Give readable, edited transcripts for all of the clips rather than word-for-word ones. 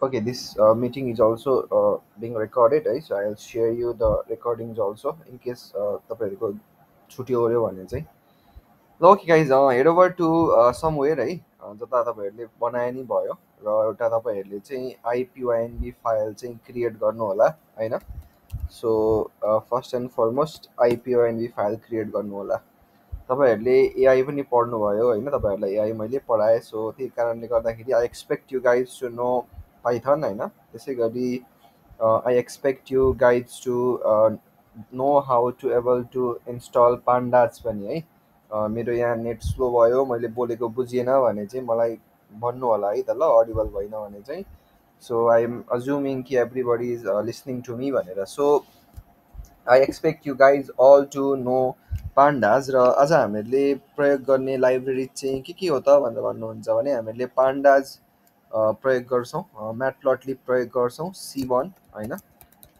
Okay, this meeting is also being recorded, right? So I'll share you the recordings also in case तपाईँहरूको छुट्टी ओऱ्यो भने चाहिँ ल okay guys head over to somewhere है जता तपाईँहरूले बनाए नि भयो र एउटा तपाईँहरूले चाहिँ आइपिवाइएनबी फाइल चाहिँ क्रिएट गर्नु होला होइन so first and foremost ipynb file create गर्नु होला तपाईँहरूले एआई पनि पढ्नुभयो होइन तपाईँहरूलाई एआई मैले पढाएँ सो त्यही कारणले गर्दाखेरि I expect you guys to know Python होइन त्यसै गरी I expect you guys to know how to able to install pandas पनि है मेरो यहाँ नेट स्लो भयो मैले बोलेको बुझिएन भने चाहिँ मलाई भन्नु होला है त ल अडिबल भएन भने चाहिँ सो आई एम अज्युमिङ कि everybody is listening to me भनेर so I expect you guys all to know pandas र आज हामीहरूले प्रयोग गर्ने लाइब्रेरी चाहिँ के हो त भनेर भन्नुहुन्छ भने हामीहरूले पान्डाज प्रयोग गर्छौँ म्याटप्लटलिब प्रयोग गर्छौँ C1 होइन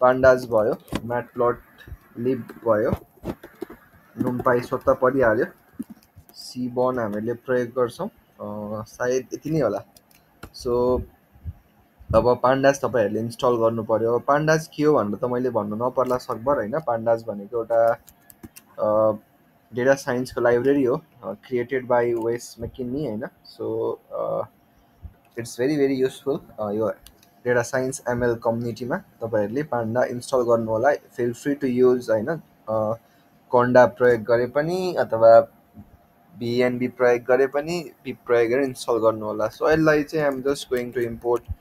पान्डाज भयो म्याटप्लटलिब भयो नुम्पाई स्वतः परिहाल्यो C1 हामीहरूले प्रयोग गर्छौँ सायद यति नै होला सो अब पान्डाज तपाईँहरूले इन्स्टल गर्नु पर्यो पान्डाज के हो भनेर त मैले भन्नु नपर्ला सकभर होइन पान्डाज भनेको एउटा डेटा साइन्सको लाइब्रेरी हो क्रिएटेड बाई वेस मेकिन्नी होइन so it's very very useful यो डेटा साइन्स एमएल कम्युनिटीमा तपाईँहरूले पान्डा इन्स्टल गर्नु होला फिल फ्री टु युज होइन कन्डा प्रयोग गरे पनि अथवा बिएनबी प्रयोग गरे पनि पिप प्रयोग गरेर इन्स्टल गर्नु होला सो यसलाई चाहिँ I'm just going to import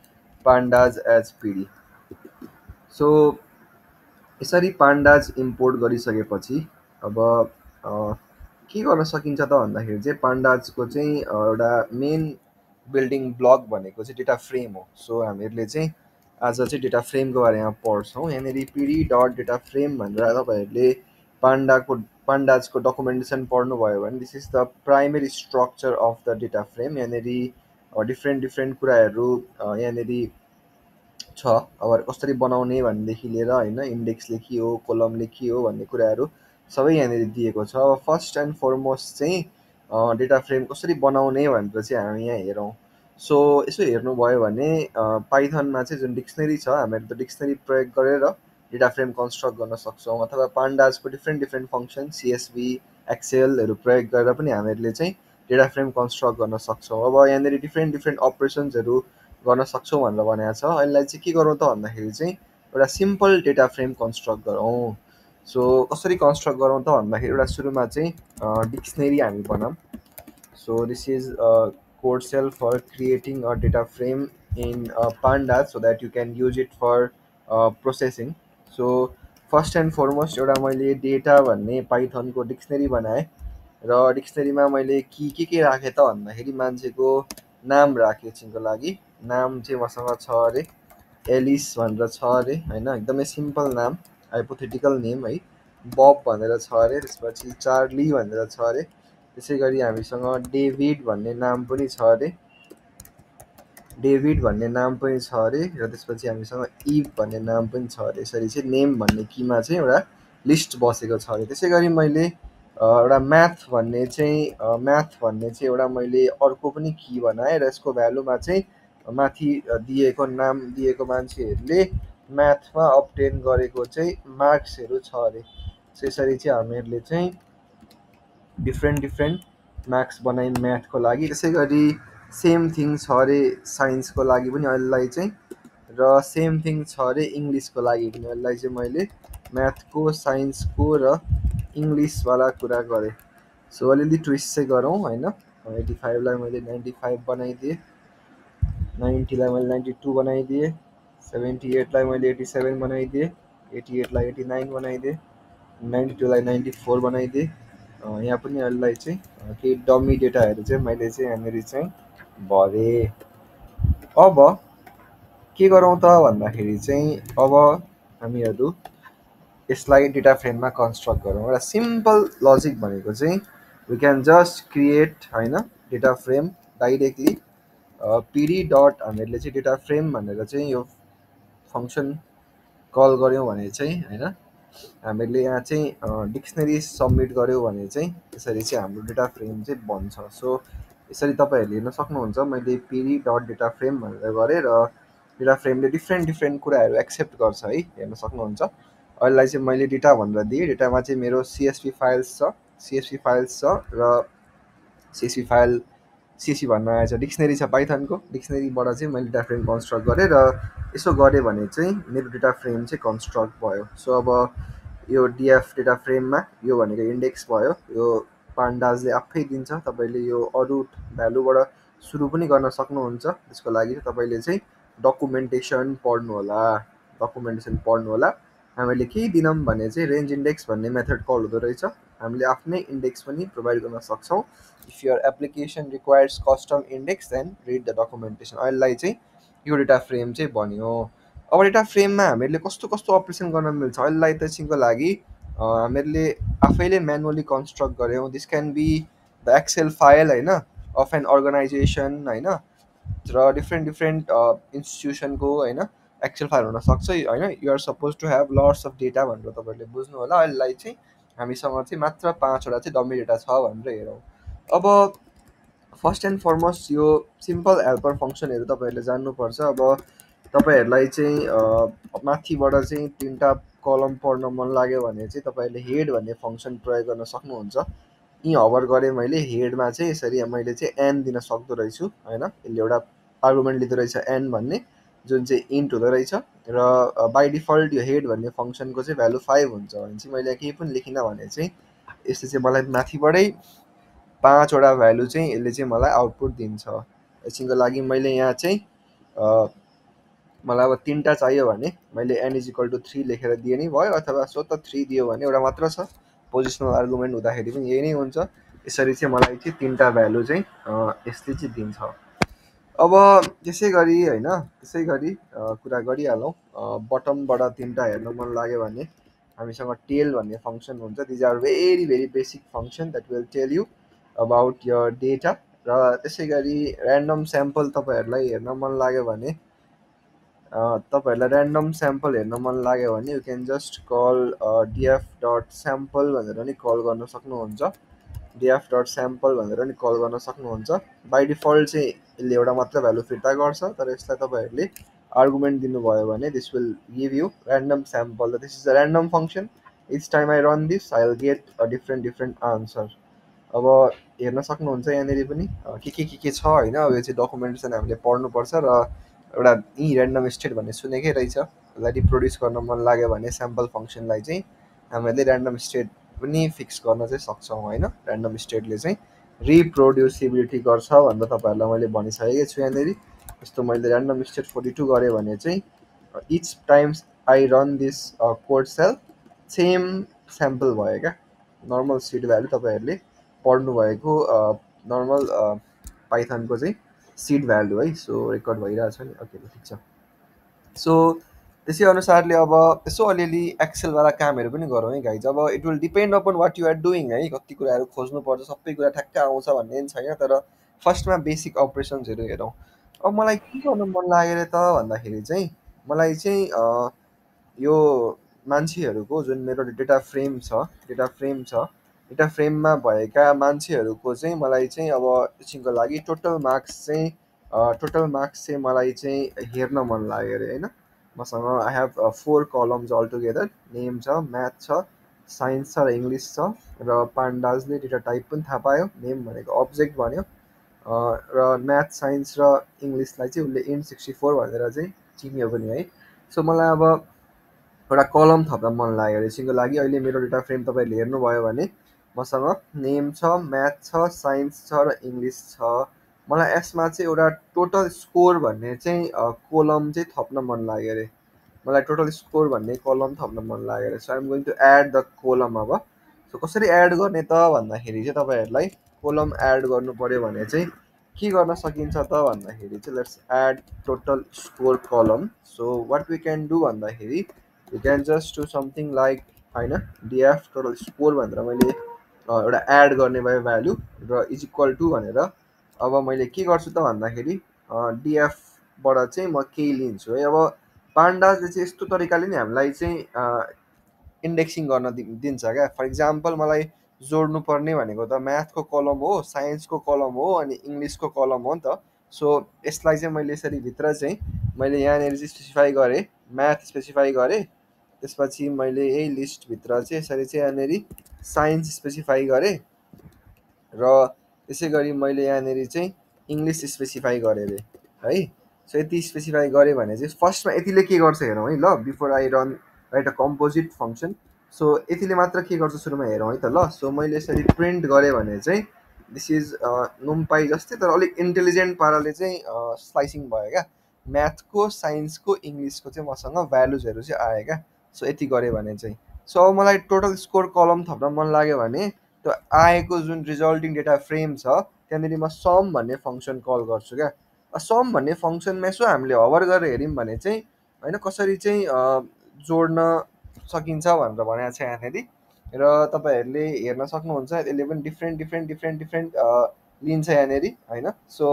pandas as PD so यसरी पान्डाज इम्पोर्ट गरिसकेपछि अब के गर्न सकिन्छ त भन्दाखेरि चाहिँ पान्डाजको चाहिँ एउटा मेन बिल्डिङ ब्लक भनेको चाहिँ डेटा फ्रेम हो सो हामीहरूले चाहिँ आज चाहिँ डेटा फ्रेमको बारेमा पढ्छौँ यहाँनिर पिडी डट डेटा फ्रेम भनेर तपाईँहरूले पान्डाजको डकुमेन्टेसन पढ्नुभयो भने this is the primary structure of the data frame यहाँनिर डिफ्रेन्ट कुराहरू यहाँनिर छ अब कसरी बनाउने भनेदेखि लिएर होइन इन्डेक्सले के हो कोलमले के हो भन्ने कुराहरू सबै यहाँनिर दिएको छ अब फर्स्ट एन्ड फरमोस्ट चाहिँ डेटा फ्रेम कसरी बनाउने भनेर चाहिँ हामी यहाँ हेरौँ सो यसो हेर्नुभयो भने पाइथनमा चाहिँ जुन डिक्सनरी छ हामीहरू त डिक्सनरी प्रयोग गरेर डेटा फ्रेम कन्स्ट्रक्ट गर्न सक्छौँ अथवा पान्डाजको डिफ्रेन्ट फङ्सन सिएसभी एक्सेलहरू प्रयोग गरेर पनि हामीहरूले चाहिँ डेटा फ्रेम कन्स्ट्रक्ट गर्न सक्छौँ अब यहाँनिर डिफ्रेन्ट अपरेसन्सहरू गर्न सक्छौँ भनेर भनेको छ यसलाई चाहिँ के गरौँ त भन्दाखेरि चाहिँ एउटा सिम्पल डेटा फ्रेम कन्स्ट्रक्ट गरौँ सो कसरी कन्स्ट्रक्ट गरौँ त भन्दाखेरि एउटा सुरुमा चाहिँ डिक्सनरी हामी बनाऊँ so this is code cell for creating a data frame in pandas so that you can use it for processing so first and foremost एउटा मैले डेटा भन्ने पाइथनको डिक्सनरी बनाएँ र डिक्सनरीमा मैले के राखेँ त भन्दाखेरि मान्छेको नाम राखेँ एकछिनको लागि नाम चाहिँ मसँग छ अरे एलिस भनेर छ अरे होइन एकदमै सिम्पल नाम हाइपोथेटिकल नेम है बब भनेर छ अरे त्यसपछि चार्ली भनेर छ अरे त्यसै गरी हामीसँग डेभिड भन्ने नाम पनि छ अरे डेभिड भन्ने नाम पनि छ अरे र त्यसपछि हामीसँग इभ भन्ने नाम पनि छ अरे यसरी चाहिँ नेम भन्ने कीमा चाहिँ एउटा लिस्ट बसेको छ अरे त्यसै गरी मैले एउटा म्याथ भन्ने चाहिँ एउटा मैले अर्को पनि की बनाएँ र यसको भ्यालुमा चाहिँ माथि दिएको नाम दिएको मान्छेहरूले म्याथमा अब्टेन गरेको चाहिँ मार्क्सहरू छ अरे यसरी चाहिँ हामीहरूले चाहिँ डिफ्रेन्ट मार्क्स बनायौँ म्याथको लागि त्यसै गरी सेम थिङ छ अरे साइन्सको लागि पनि यसलाई चाहिँ र सेम थिङ छ अरे इङ्ग्लिसको लागि पनि यसलाई चाहिँ मैले म्याथको साइन्सको र इङ्ग्लिसवाला कुरा गरेँ सो अलिअलि ट्विस्ट चाहिँ गरौँ होइन 85लाई मैले 95 बनाइदिएँ 90लाई मैले 92 बनाइदिएँ 78लाई मैले 87 बनाइदिएँ 88लाई 89 बनाइदिएँ 92लाई 94 बनाइदिएँ यहाँ पनि यसलाई चाहिँ केही डमी डेटाहरू चाहिँ मैले चाहिँ यहाँनिर चाहिँ भरेँ अब के गरौँ त भन्दाखेरि चाहिँ अब हामीहरू यसलाई डेटा फ्रेममा कन्स्ट्रक्ट गरौँ एउटा सिम्पल लजिक भनेको चाहिँ वी क्यान जस्ट क्रिएट होइन डेटा फ्रेम डाइरेक्टली पिडी डट हामीहरूले चाहिँ डेटा फ्रेम भनेर चाहिँ यो फङ्सन कल गऱ्यौँ भने चाहिँ होइन हामीले यहाँ चाहिँ डिक्सनरी सबमिट गऱ्यौँ भने चाहिँ यसरी चाहिँ हाम्रो डेटा फ्रेम चाहिँ बन्छ सो यसरी तपाईँहरूले हेर्न सक्नुहुन्छ मैले पिडी डट डेटा फ्रेम भनेर गरेँ र डेटा फ्रेमले डिफ्रेन्ट डिफ्रेन्ट कुराहरू एक्सेप्ट गर्छ है, हेर्न सक्नुहुन्छ। अहिलेलाई चाहिँ मैले डेटा भनेर दिएँ, डेटामा चाहिँ मेरो सिएसपी फाइल्स छ, सिएसपी फाइल्स छ र सिएसपी फाइल सिएसपी भन्न आएछ, डिक्सनरी छ पाइथनको, डिक्सनरीबाट चाहिँ मैले डेटा फ्रेम कन्स्ट्रक्ट गरेँ र यसो गरेँ भने चाहिँ मेरो डेटा फ्रेम चाहिँ कन्स्ट्रक्ट भयो। सो अब यो डिएफ डेटा फ्रेममा यो भनेको इन्डेक्स भयो, यो पान्डाजले आफै दिन्छ, तपाईँले यो अरू भ्यालुबाट सुरु पनि गर्न सक्नुहुन्छ। त्यसको लागि चाहिँ तपाईँले चाहिँ डकुमेन्टेसन पढ्नु होला, डकुमेन्टेसन पढ्नु होला। हामीले के दिनौँ भने चाहिँ रेन्ज इन्डेक्स भन्ने मेथड कल हुँदो रहेछ, हामीले आफ्नै इन्डेक्स पनि प्रोभाइड गर्न सक्छौँ। If your application requires custom index then read the documentation. अहिलेलाई चाहिँ यो डेटा फ्रेम चाहिँ बन्यो। अब डेटा फ्रेममा हामीहरूले कस्तो कस्तो अपरेसन गर्न मिल्छ, अहिलेलाई त एकछिनको लागि हामीहरूले आफैले म्यानुअली कन्स्ट्रक्ट गऱ्यौँ। This can be the Excel file होइन, अफ एन अर्गनाइजेसन होइन, र डिफ्रेन्ट डिफ्रेन्ट इन्स्टिट्युसनको होइन एक्सेल फाइल हुनसक्छ होइन। You're supposed to have lots of data भनेर तपाईँहरूले बुझ्नु होला। अहिलेलाई चाहिँ हामीसँग चाहिँ मात्र 5वटा चाहिँ डमी डेटा छ भनेर हेरौँ। अब फर्स्ट एन्ड फरमोस्ट यो सिम्पल हेल्पर फङ्सनहरू तपाईँहरूले जान्नुपर्छ। अब तपाईँहरूलाई चाहिँ माथिबाट चाहिँ 3टा कलम पढ्न मन लाग्यो भने चाहिँ तपाईँहरूले हेड भन्ने फङ्सन प्रयोग गर्न सक्नुहुन्छ। यहीँ हभर गरेँ मैले, हेडमा चाहिँ यसरी मैले चाहिँ एन दिन सक्दो रहेछु होइन। यसले एउटा आर्गुमेन्ट लिँदो रहेछ एन भन्ने, जुन चाहिँ इन्ट हुँदो रहेछ र बाई डिफल्ट यो हेड भन्ने फङ्सनको चाहिँ भ्यालु 5 हुन्छ भने चाहिँ मैले केही पनि लेखिनँ भने चाहिँ यसले चाहिँ मलाई माथिबाटै 5वटा भ्यालु चाहिँ यसले चाहिँ मलाई आउटपुट दिन्छ। एकछिनको लागि मैले यहाँ चाहिँ मलाई अब 3टा चाहियो भने मैले n = 3 लेखेर दिए नै भयो, अथवा स्वतः 3 दियो भने एउटा मात्र छ, पोजिसनल आर्गुमेन्ट हुँदाखेरि पनि यही नै हुन्छ। यसरी चाहिँ मलाई चाहिँ 3टा भ्यालु चाहिँ यसले चाहिँ दिन्छ। अब त्यसै गरी होइन, त्यसै गरी कुरा गरिहालौँ। बटमबाट 3टा हेर्न मन लाग्यो भने हामीसँग टेल भन्ने फङ्सन हुन्छ। These are very very basic function that will tell you about your data. र त्यसै गरी ऱ्यान्डम स्याम्पल तपाईँहरूलाई हेर्न मन लाग्यो भने ऱ्यान्डम स्याम्पल हेर्न मन लाग्यो भने you can just call DF dot sample भनेर नि कल गर्न सक्नुहुन्छ, डिएफ डट स्याम्पल भनेर नि कल गर्न सक्नुहुन्छ। बाई डिफल्ट चाहिँ यसले एउटा मात्र भ्यालु फिर्ता गर्छ, तर यसलाई तपाईँहरूले आर्गुमेन्ट दिनुभयो भने this will give you random sample. This is a random function, each time I run this I will get a different different answer. अब हेर्न सक्नुहुन्छ यहाँनिर पनि के छ होइन। अब यो चाहिँ डकुमेन्टेसन हामीले पढ्नुपर्छ र एउटा यहीँ ऱ्यान्डम स्टेट भन्ने सुनेकै रहेछ, यसलाई रिप्रोड्युस गर्न मन लाग्यो भने स्याम्पल फङ्सनलाई चाहिँ हामीले ऱ्यान्डम स्टेट पनि फिक्स गर्न चाहिँ सक्छौँ होइन। ऱ्यान्डम स्टेटले चाहिँ रिप्रोड्युसिबिलिटी गर्छ भनेर तपाईँहरूलाई मैले भनिसकेको छु यहाँनिर। जस्तो मैले ऱ्यान्डम स्टेट 42 गरेँ भने चाहिँ each times I run this code cell same sample भयो क्या, नर्मल सिड भ्यालु तपाईँहरूले पढ्नुभएको नर्मल पाइथनको चाहिँ सिड भ्यालु है। सो रेकर्ड भइरहेछ नि, ओके ठिक छ। सो त्यसै अनुसारले अब यसो अलिअलि एक्सेलवाला कामहरू पनि गरौँ है गाइज। अब it will depend upon what you are doing है, कति कुराहरू खोज्नुपर्छ, सबै कुरा ठ्याक्कै आउँछ भन्ने पनि छैन, तर फर्स्टमा बेसिक अपरेसन्सहरू हेरौँ। अब मलाई के गर्नु मन लाग्यो अरे त भन्दाखेरि चाहिँ मलाई चाहिँ यो मान्छेहरूको जुन मेरो डेटा फ्रेम छ, डेटा फ्रेममा भएका मान्छेहरूको चाहिँ मलाई चाहिँ अब एकछिनको लागि टोटल मार्क्स चाहिँ मलाई चाहिँ हेर्न मन लाग्यो अरे होइन। मसँग I have 4 columns all together, name छ, म्याथ छ, साइन्स छ र इङ्ग्लिस छ। र पान्डाजले डेटा टाइप पनि थाहा पायो, नेम भनेको अब्जेक्ट भन्यो, र म्याथ, साइन्स र इङ्ग्लिसलाई चाहिँ उसले int 64 भनेर चाहिँ चिन्यो पनि है। सो मलाई अब एउटा कलम थप्न मन लाग्यो एकछिनको लागि। अहिले मेरो डेटा फ्रेम तपाईँहरूले हेर्नुभयो भने मसँग नेम छ, म्याथ छ, साइन्स छ र इङ्ग्लिस छ। मलाई यसमा चाहिँ एउटा टोटल स्कोर भन्ने चाहिँ कोलम चाहिँ थप्न मन लाग्यो अरे, मलाई टोटल स्कोर भन्ने कलम थप्न मन लाग्यो अरे। So I'm going to add the column. अब सो कसरी एड गर्ने त भन्दाखेरि चाहिँ तपाईँहरूलाई कोलम एड गर्नु पऱ्यो भने चाहिँ के गर्न सकिन्छ त भन्दाखेरि चाहिँ let's add total score column. So what we can do भन्दाखेरि you can just do something like होइन, डिएफ टोटल स्कोर भनेर मैले एउटा एड गर्ने भयो भ्यालु र इज इक्वल टु भनेर। अब मैले के गर्छु त भन्दाखेरि डिएफबाट चाहिँ म केही लिन्छु है। अब पान्डाजले चाहिँ यस्तो तरिकाले नि हामीलाई चाहिँ इन्डेक्सिङ गर्न दिन्छ क्या। फर इक्जाम्पल मलाई जोड्नु पर्ने भनेको त म्याथको कलम हो, साइन्सको कलम हो, अनि इङ्ग्लिसको कलम हो नि त। सो यसलाई चाहिँ मैले यसरी भित्र चाहिँ मैले यहाँनिर चाहिँ स्पेसिफाई गरेँ, म्याथ स्पेसिफाई गरेँ। त्यसपछि मैले यही लिस्टभित्र चाहिँ यसरी चाहिँ यहाँनिर साइन्स स्पेसिफाई गरेँ र त्यसै गरी मैले यहाँनिर चाहिँ इङ्ग्लिस स्पेसिफाई गरेँ अरे है। सो यति स्पेसिफाई गरेँ भने चाहिँ फर्स्टमा यतिले के गर्छ हेरौँ है ल, before I run right a composite function. So यतिले मात्र के गर्छ सुरुमा हेरौँ है त ल। सो मैले यसरी प्रिन्ट गरेँ भने चाहिँ दिस इज नुम्पाई जस्तै तर अलिक इन्टेलिजेन्ट पाराले चाहिँ स्लाइसिङ भयो क्या। म्याथको, साइन्सको, इङ्ग्लिसको चाहिँ मसँग भ्यालुजहरू चाहिँ आयो क्या। सो यति गरेँ भने चाहिँ सो अब मलाई टोटल स्कोर कलम थप्न मन लाग्यो भने त्यो आएको जुन रिजल्टिङ डेटा फ्रेम छ त्यहाँनिर म सम भन्ने फङ्सन कल गर्छु क्या। सम भन्ने फङ्सनमा यसो हामीले हवर गरेर हेऱ्यौँ भने चाहिँ होइन कसरी चाहिँ जोड्न सकिन्छ भनेर भनेको छ यहाँनिर र तपाईँहरूले हेर्न सक्नुहुन्छ यसले पनि डिफ्रेन्ट लिन्छ यहाँनिर होइन। सो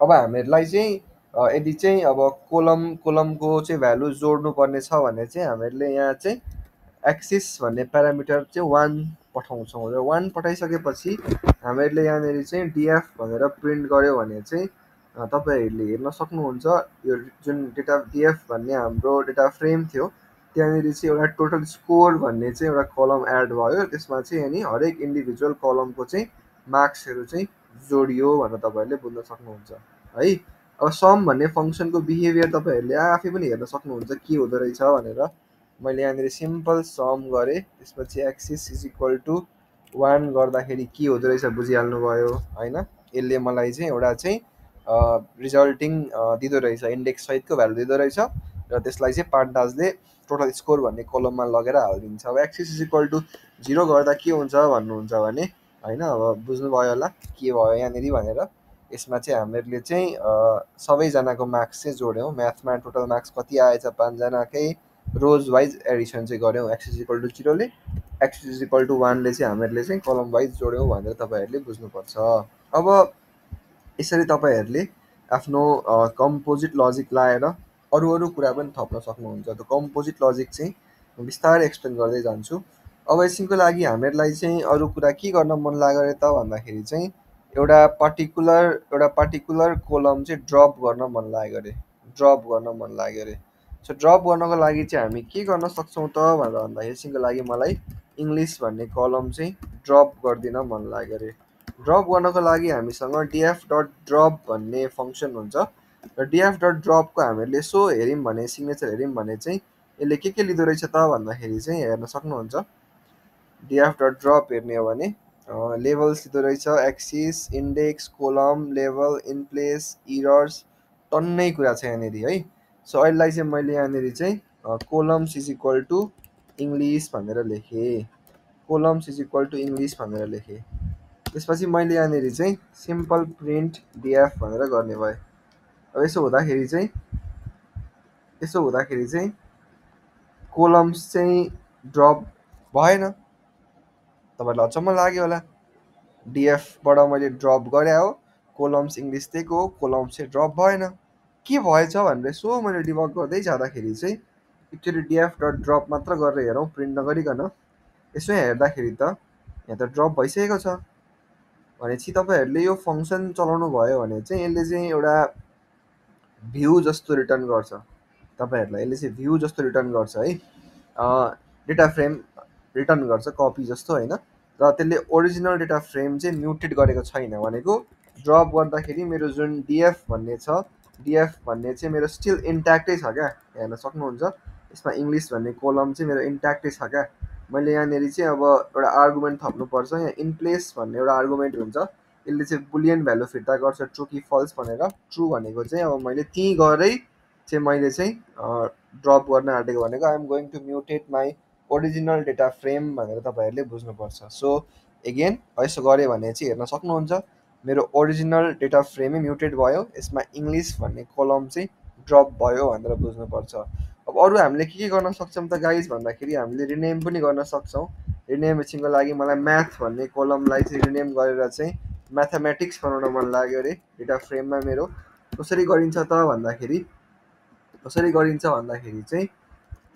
अब हामीहरूलाई चाहिँ यदि चाहिँ अब कोलमको चाहिँ भ्यालु जोड्नुपर्ने छ भने चाहिँ हामीहरूले यहाँ चाहिँ एक्सिस भन्ने प्यारामिटर चाहिँ 1 पठाउँछौँ र 1 पठाइसकेपछि हामीहरूले यहाँनिर चाहिँ डिएफ भनेर प्रिन्ट गऱ्यो भने चाहिँ तपाईँहरूले हेर्न सक्नुहुन्छ यो जुन डेटा डिएफ भन्ने हाम्रो डेटा फ्रेम थियो त्यहाँनिर चाहिँ एउटा टोटल स्कोर भन्ने चाहिँ एउटा कलम एड भयो। त्यसमा चाहिँ अनि हरेक इन्डिभिजुअल कलमको चाहिँ मार्क्सहरू चाहिँ जोडियो भनेर तपाईँहरूले बुझ्न सक्नुहुन्छ है। अब सम भन्ने फङ्सनको बिहेभियर तपाईँहरूले आफै पनि हेर्न सक्नुहुन्छ के हुँदो रहेछ भनेर। मैले यहाँनिर सिम्पल सम गरेँ, त्यसपछि एक्सिस इज इक्वल टु 1 गर्दाखेरि के हुँदो रहेछ बुझिहाल्नु भयो होइन। यसले मलाई चाहिँ एउटा चाहिँ रिजल्टिङ दिँदो रहेछ, इन्डेक्स सहितको भ्यालु दिँदो रहेछ र त्यसलाई चाहिँ पान्डाजले टोटल स्कोर भन्ने कलममा लगेर हालिदिन्छ। अब एक्सिस इज इक्वल टु 0 गर्दा के हुन्छ भन्नुहुन्छ भने होइन, अब बुझ्नुभयो होला के भयो यहाँनिर भनेर। यसमा चाहिँ हामीहरूले चाहिँ सबैजनाको मार्क्स चाहिँ जोड्यौँ। म्याथमा टोटल मार्क्स कति आएछ 5जनाकै रोज वाइज एडिसन चाहिँ गऱ्यौँ एक्सिस इक्वल टु 0ले, एक्सिस इक्वल टु 1ले चाहिँ हामीहरूले चाहिँ कलम वाइज जोड्यौँ भनेर तपाईँहरूले बुझ्नुपर्छ। अब यसरी तपाईँहरूले आफ्नो कम्पोजिट लजिक लाएर अरू अरू कुरा पनि थप्न सक्नुहुन्छ। त्यो कम्पोजिट लजिक चाहिँ बिस्तारै एक्सप्लेन गर्दै जान्छु। अब यसको लागि हामीहरूलाई चाहिँ अरू कुरा के गर्न मन लाग्यो अरे त भन्दाखेरि चाहिँ एउटा पार्टिकुलर कोलम चाहिँ ड्रप गर्न मन लाग्यो अरे, ड्रप गर्न मन लाग्यो अरे। सो ड्रप गर्नको लागि चाहिँ हामी के गर्न सक्छौँ त भनेर भन्दाखेरि यसको लागि मलाई इङ्ग्लिस भन्ने कलम चाहिँ ड्रप गरिदिन मन लाग्यो अरे। ड्रप गर्नको लागि हामीसँग डिएफ डट ड्रप भन्ने फङ्सन हुन्छ र डिएफ डट ड्रपको हामीहरूले यसो हेऱ्यौँ भने सिग्नेचर हेऱ्यौँ भने चाहिँ यसले के लिँदो रहेछ त भन्दाखेरि चाहिँ हेर्न सक्नुहुन्छ। डिएफ डट ड्रप हेर्ने हो भने लेभल्स लिँदो रहेछ, axis, index, column, level, in place, errors, टन्नै कुरा छ यहाँनिर है। सो अहिलेलाई चाहिँ मैले यहाँनिर चाहिँ columns is equal to English भनेर लेखेँ, columns is equal to English भनेर लेखेँ। त्यसपछि मैले यहाँनिर चाहिँ सिम्पल प्रिन्ट डिएफ भनेर गर्ने भएँ। अब यसो हुँदाखेरि चाहिँ कोलम्स चाहिँ ड्रप भएन। तपाईँलाई अचम्म लाग्यो होला, डिएफबाट मैले ड्रप गरे हो, कोलम्स इङ्ग्लिस दिएको हो, कोलम्स चाहिँ ड्रप भएन, के भएछ भनेर यसो मैले डिबग गर्दै जाँदाखेरि चाहिँ एकचोटि डिएफ डट ड्रप मात्र गरेर हेरौँ प्रिन्ट नगरिकन। यसो हेर्दाखेरि त यहाँ त ड्रप भइसकेको छ भनेपछि तपाईँहरूले यो फङ्सन चलाउनु भयो भने चाहिँ यसले चाहिँ एउटा भ्यू जस्तो रिटर्न गर्छ तपाईँहरूलाई, यसले चाहिँ भ्यू जस्तो रिटर्न गर्छ है, डेटा फ्रेम रिटर्न गर्छ कपी जस्तो होइन। र त्यसले ओरिजिनल डेटा फ्रेम चाहिँ म्युटेड गरेको छैन भनेको ड्रप गर्दाखेरि मेरो जुन डिएफ भन्ने छ, डिएफ भन्ने चाहिँ मेरो स्टिल इन्ट्याक्टै छ क्या, हेर्न सक्नुहुन्छ। यसमा इङ्ग्लिस भन्ने कोलम चाहिँ मेरो इन्ट्याक्टै छ क्या। मैले यहाँनिर चाहिँ अब एउटा आर्गुमेन्ट थप्नुपर्छ, यहाँ इन प्लेस भन्ने एउटा आर्गुमेन्ट हुन्छ, यसले चाहिँ बुलियन भ्यालु फिर्ता गर्छ ट्रु कि फल्स भनेर। ट्रु भनेको चाहिँ अब मैले त्यहीँ गएरै चाहिँ मैले चाहिँ ड्रप गर्न आँटेको भनेको I'm going to mutate my original data frame भनेर तपाईँहरूले बुझ्नुपर्छ। सो एगेन यसो गऱ्यो भने चाहिँ हेर्न सक्नुहुन्छ मेरो ओरिजिनल डेटा फ्रेमै म्युटेड भयो, यसमा इङ्ग्लिस भन्ने कोलम चाहिँ ड्रप भयो भनेर बुझ्नुपर्छ। अब अरू हामीले के गर्न सक्छौँ त गाइज भन्दाखेरि हामीले रिनेम पनि गर्न सक्छौँ। रिनेम एकछिनको लागि मलाई म्याथ भन्ने कोलमलाई चाहिँ रिनेम गरेर चाहिँ म्याथमेटिक्स बनाउन मन लाग्यो अरे डेटा फ्रेममा मेरो। कसरी गरिन्छ त भन्दाखेरि चाहिँ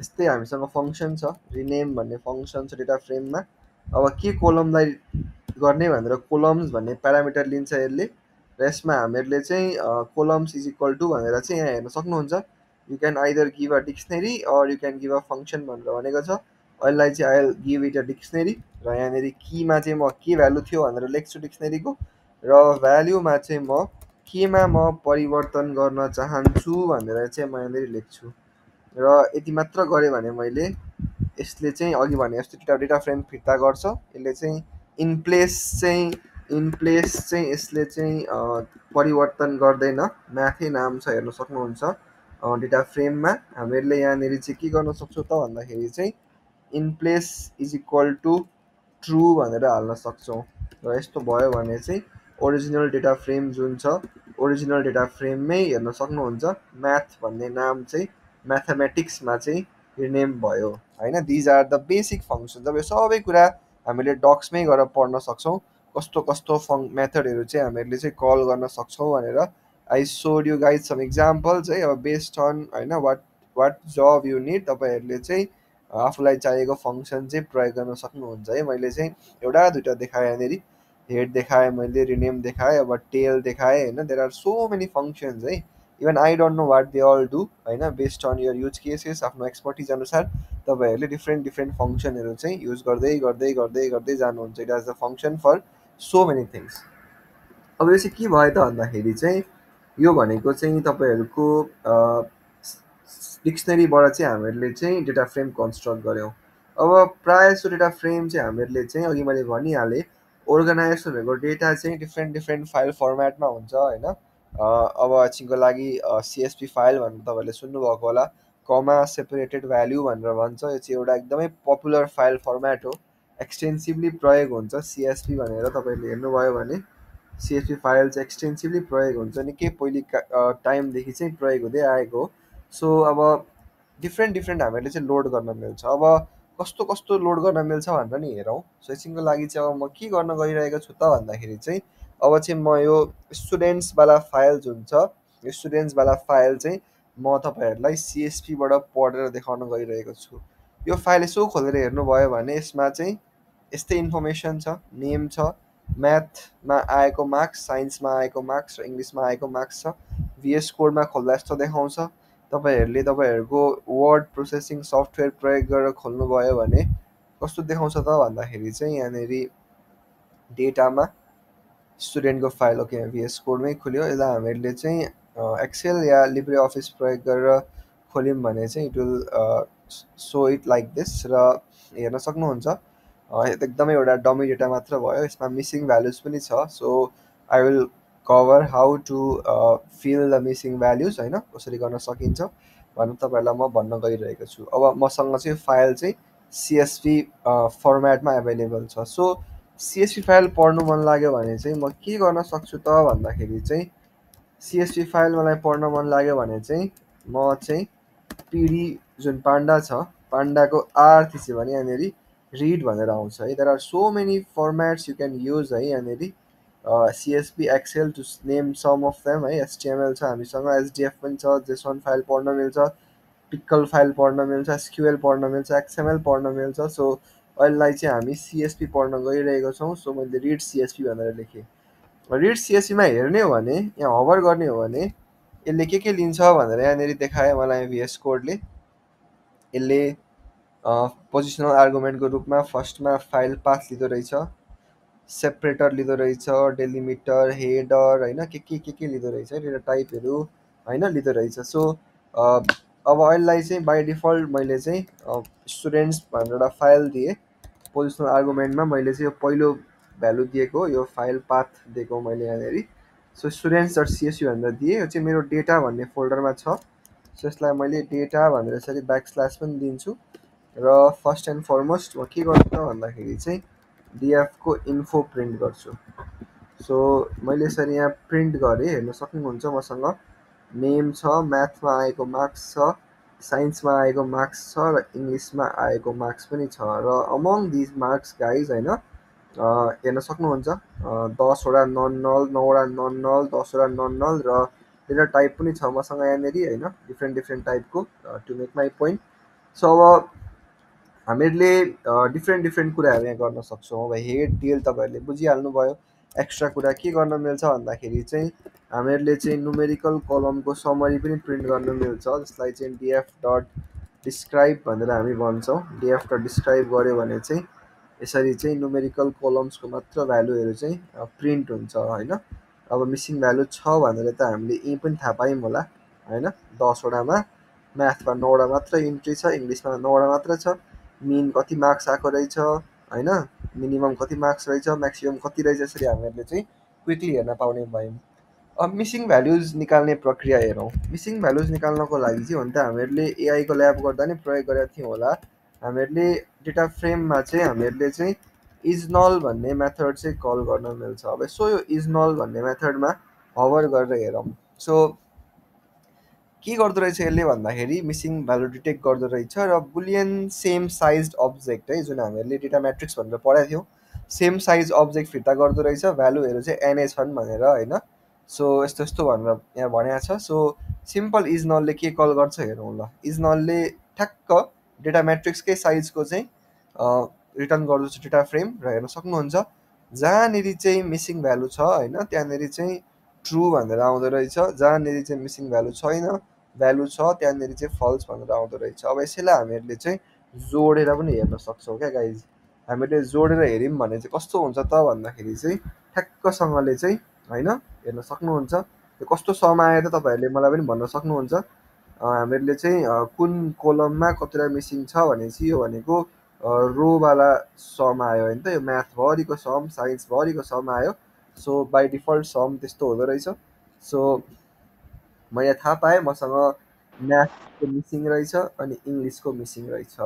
यस्तै हामीसँग फङ्सन छ, रिनेम भन्ने फङ्सन छ डेटा फ्रेममा। अब के कोलमलाई गर्ने भनेर कोलम्स भन्ने प्यारामिटर लिन्छ यसले र यसमा हामीहरूले चाहिँ कोलम्स इज इक्वल टु भनेर चाहिँ यहाँ हेर्न सक्नुहुन्छ। You can either give a dictionary or you can give a function भनेर भनेको छ। यसलाई चाहिँ I will give it a dictionary र यहाँनिर कीमा चाहिँ म के भ्यालु थियो भनेर लेख्छु डिक्सनरीको, र भ्याल्युमा चाहिँ म केमा म परिवर्तन गर्न चाहन्छु भनेर चाहिँ म यहाँनिर लेख्छु। र यति मात्र गरेँ भने मैले यसले चाहिँ अघि भने जस्तो डेटा फ्रेम फिर्ता गर्छ। यसले चाहिँ इन प्लेस चाहिँ यसले चाहिँ परिवर्तन गर्दैन। म्याथै नाम छ हेर्न सक्नुहुन्छ डेटा फ्रेममा। हामीहरूले यहाँनिर चाहिँ के गर्न सक्छौँ त भन्दाखेरि चाहिँ in place is equal to true भनेर हाल्न सक्छौँ। र यस्तो भयो भने चाहिँ ओरिजिनल डेटा फ्रेम जुन छ ओरिजिनल डेटा फ्रेममै हेर्न सक्नुहुन्छ म्याथ भन्ने नाम चाहिँ म्याथमेटिक्समा चाहिँ रिनेम भयो होइन। These are the basic functions. अब यो सबै कुरा हामीले डक्समै गएर पढ्न सक्छौँ कस्तो कस्तो मेथडहरू चाहिँ हामीहरूले चाहिँ कल गर्न सक्छौँ भनेर। आई सोड यु गाइज सम इक्जाम्पल्स है। अब बेस्ड अन होइन वाट वाट जब यु निड तपाईँहरूले चाहिँ आफूलाई चाहिएको फङ्सन चाहिँ प्रयोग गर्न सक्नुहुन्छ है। मैले चाहिँ एउटा दुइटा देखाएँ यहाँनिर, हेड देखाएँ मैले, रिनेम देखाएँ, अब टेल देखाएँ होइन। There are so many functions है। Even I don't know what they all do होइन। Based on your use cases आफ्नो एक्सपर्टिज अनुसार तपाईँहरूले डिफ्रेन्ट डिफ्रेन्ट फङ्सनहरू चाहिँ युज गर्दै गर्दै गर्दै गर्दै जानुहुन्छ। It as the function for so many things. अब यो चाहिँ के भयो त भन्दाखेरि चाहिँ यो भनेको चाहिँ तपाईँहरूको डिक्सनरीबाट चाहिँ हामीहरूले चाहिँ डेटा फ्रेम कन्स्ट्रक्ट गऱ्यौँ। अब प्रायः जस्तो डेटा फ्रेम चाहिँ हामीहरूले चाहिँ अघि मैले भनिहालेँ अर्गनाइजेसन भएको डेटा चाहिँ डिफ्रेन्ट डिफ्रेन्ट फाइल फर्मेटमा हुन्छ होइन। अब एकछिनको लागि सिएसपी फाइल भनेर तपाईँहरूले सुन्नुभएको होला, कमा सेपरेटेड भ्याल्यु भनेर भन्छ। यो चाहिँ एउटा एकदमै पपुलर फाइल फर्मेट हो, एक्सटेन्सिभली प्रयोग हुन्छ सिएसपी भनेर तपाईँहरूले हेर्नुभयो भने। सिएसपी फाइल चाहिँ एक्सटेन्सिभली प्रयोग हुन्छ, निकै पहिले टाइमदेखि चाहिँ प्रयोग हुँदै आएको हो। सो अब डिफ्रेन्ट डिफ्रेन्ट हामीहरूले चाहिँ लोड गर्न मिल्छ। अब कस्तो कस्तो लोड गर्न मिल्छ भनेर नि हेरौँ। सो एकछिनको लागि चाहिँ अब म के गर्न गइरहेको छु त भन्दाखेरि चाहिँ अब चाहिँ म यो स्टुडेन्ट्सवाला फाइल जुन छ यो स्टुडेन्ट्सवाला फाइल चाहिँ म तपाईँहरूलाई सिएसपीबाट पढेर देखाउन गइरहेको छु। यो फाइल यसो खोलेर हेर्नुभयो भने यसमा चाहिँ यस्तै इन्फर्मेसन छ, नेम छ, म्याथमा आएको मार्क्स, साइन्समा आएको मार्क्स र इङ्ग्लिसमा आएको मार्क्स छ। भिएस कोडमा खोल्दा यस्तो देखाउँछ। तपाईँहरूले तपाईँहरूको वर्ड प्रोसेसिङ सफ्टवेयर प्रयोग गरेर खोल्नुभयो भने कस्तो देखाउँछ त भन्दाखेरि चाहिँ यहाँनिर डेटामा स्टुडेन्टको फाइल ओके भिएस कोडमै खुल्यो। यसलाई हामीहरूले चाहिँ एक्सेल या लिब्रे अफिस प्रयोग गरेर खोल्यौँ भने चाहिँ it will so it like this. र हेर्न सक्नुहुन्छ एकदमै एउटा डमी डेटा मात्र भयो, यसमा मिसिङ भ्यालुज पनि छ। So I will cover how to fill the missing values होइन, कसरी गर्न सकिन्छ भनेर तपाईँहरूलाई म भन्न गइरहेको छु। अब मसँग चाहिँ फाइल चाहिँ सिएसपी फर्मेटमा एभाइलेबल छ। सो सिएसपी फाइल पढ्नु मन लाग्यो भने चाहिँ म के गर्न सक्छु त भन्दाखेरि चाहिँ सिएसपी फाइल मलाई पढ्न मन लाग्यो भने चाहिँ म चाहिँ पिडी जुन पान्डा छ पान्डाको आर थिच्यो भने यहाँनिर रिड भनेर आउँछ है। There are so many formats you can use है यहाँनिर। CSV Excel to name some of them है। एचटिएमएल छ हामीसँग, एसडिएफ पनि छ, जेसोन फाइल पढ्न मिल्छ, पिक्कल फाइल पढ्न मिल्छ, एसक्युएल पढ्न मिल्छ, एक्सएमएल पढ्न मिल्छ। सो अहिलेलाई चाहिँ हामी सिएसपी पढ्न गइरहेको छौँ। सो मैले रिड सिएसपी भनेर लेखेँ। रिड सिएसपीमा हेर्ने हो भने यहाँ हभर गर्ने हो भने यसले के लिन्छ भनेर यहाँनिर देखायो मलाई भिएस कोडले। यसले पोजिसनल आर्गुमेन्टको रूपमा फर्स्टमा फाइल पाथ लिँदो रहेछ, सेपरेटर लिँदो रहेछ, डेलिमिटर, हेडर होइन के लिँदो रहेछ है, डेटा टाइपहरू होइन लिँदो रहेछ। सो अब अहिलेलाई चाहिँ बाई डिफल्ट मैले चाहिँ स्टुडेन्ट्स भनेर एउटा फाइल दिएँ। पोजिसनल आर्गुमेन्टमा मैले चाहिँ यो पहिलो भ्यालु दिएको, यो फाइल पाथ दिएको मैले यहाँनिर। सो स्टुडेन्ट्स डट सिएसपी भनेर दिएँ। यो चाहिँ मेरो डेटा भन्ने फोल्डरमा छ। सो यसलाई मैले डेटा भनेर यसरी ब्याकस्ल्यास पनि दिन्छु। र फर्स्ट एन्ड फरमोस्ट म के गर्छु त भन्दाखेरि चाहिँ डिएफको इन्फो प्रिन्ट गर्छु। सो मैले यसरी यहाँ प्रिन्ट गरेँ, हेर्न सक्नुहुन्छ मसँग नेम छ, म्याथमा आएको मार्क्स छ, साइन्समा आएको मार्क्स छ र इङ्ग्लिसमा आएको मार्क्स पनि छ। र अमङ दिज मार्क्स गाइज होइन हेर्न सक्नुहुन्छ 10वटा नन नल, 9वटा नन नल, 10वटा नन नल र डेटा टाइप पनि छ मसँग यहाँनिर होइन, डिफ्रेन्ट डिफ्रेन्ट टाइपको to make my point. So अब हामीहरूले डिफ्रेन्ट डिफ्रेन्ट कुराहरू यहाँ गर्न सक्छौँ। अब हेड टेल तपाईँहरूले बुझिहाल्नु भयो, एक्स्ट्रा कुरा के गर्न मिल्छ भन्दाखेरि चाहिँ हामीहरूले चाहिँ न्युमेरिकल कलमको समरी पनि प्रिन्ट गर्न मिल्छ, जसलाई चाहिँ डिएफ डट डिस्क्राइब भनेर हामी भन्छौँ। डिएफ डट डिस्क्राइब गऱ्यो भने चाहिँ यसरी चाहिँ न्युमेरिकल कलम्सको मात्र भ्यालुहरू चाहिँ प्रिन्ट हुन्छ होइन। अब मिसिङ भ्यालु छ भनेर त हामीले यहीँ पनि थाहा पायौँ होला होइन। 10वटामा म्याथमा 9वटा मात्र इन्ट्री छ, इङ्ग्लिसमा 9वटा मात्र छ। मिन कति मार्क्स आएको रहेछ होइन, मिनिमम कति मार्क्स रहेछ, म्याक्सिमम कति रहेछ, यसरी हामीहरूले चाहिँ क्विकली हेर्न पाउने भयौँ। अब मिसिङ भ्याल्युज निकाल्ने प्रक्रिया हेरौँ। मिसिङ भ्याल्युज निकाल्नको लागि चाहिँ हुन त हामीहरूले एआईको ल्याब गर्दा नै प्रयोग गरेका थियौँ होला। हामीहरूले डेटा फ्रेममा चाहिँ हामीहरूले चाहिँ इज नल भन्ने मेथड चाहिँ कल गर्न मिल्छ। अब यसो यो इज नल भन्ने मेथडमा हभर गरेर हेरौँ। सो के गर्दो रहेछ यसले भन्दाखेरि मिसिङ भ्यालु डिटेक्ट गर्दो रहेछ र बुलियन सेम साइज अब्जेक्ट है, जुन हामीहरूले डेटा म्याट्रिक्स भनेर पढाएको थियौँ, सेम साइज अब्जेक्ट फिर्ता गर्दो रहेछ, भ्यालुहरू चाहिँ एनए छन् भनेर होइन। सो यस्तो यस्तो भनेर यहाँ भनेको छ। सो सिम्पल इज नलले के कल गर्छ हेरौँ ल। इज नलले ठ्याक्क डेटा म्याट्रिक्सकै साइजको चाहिँ रिटर्न गर्दछ डेटा फ्रेम, र हेर्न सक्नुहुन्छ जहाँनिर चाहिँ मिसिङ भ्यालु छ होइन त्यहाँनिर चाहिँ ट्रु भनेर आउँदो रहेछ, जहाँनिर चाहिँ मिसिङ भ्यालु छैन भ्यालु छ त्यहाँनिर चाहिँ फल्स भनेर आउँदो रहेछ। अब यसैलाई हामीहरूले चाहिँ जोडेर पनि हेर्न सक्छौँ क्या गाइज। हामीले जोडेर हेऱ्यौँ भने चाहिँ कस्तो हुन्छ त भन्दाखेरि चाहिँ ठ्याक्कसँगले चाहिँ होइन हेर्न सक्नुहुन्छ। त्यो कस्तो सम आयो त तपाईँहरूले मलाई पनि भन्न सक्नुहुन्छ। हामीहरूले चाहिँ कुन कोलममा कतिवटा मिसिङ छ भनेपछि यो भनेको रोवाला सम आयो होइन त, यो म्याथभरिको सम साइन्सभरिको सम आयो। सो बाई डिफल्ट सम त्यस्तो हुँदो रहेछ। सो मैले थाहा पाएँ मसँग म्याथको मिसिङ रहेछ अनि इङ्ग्लिसको मिसिङ रहेछ।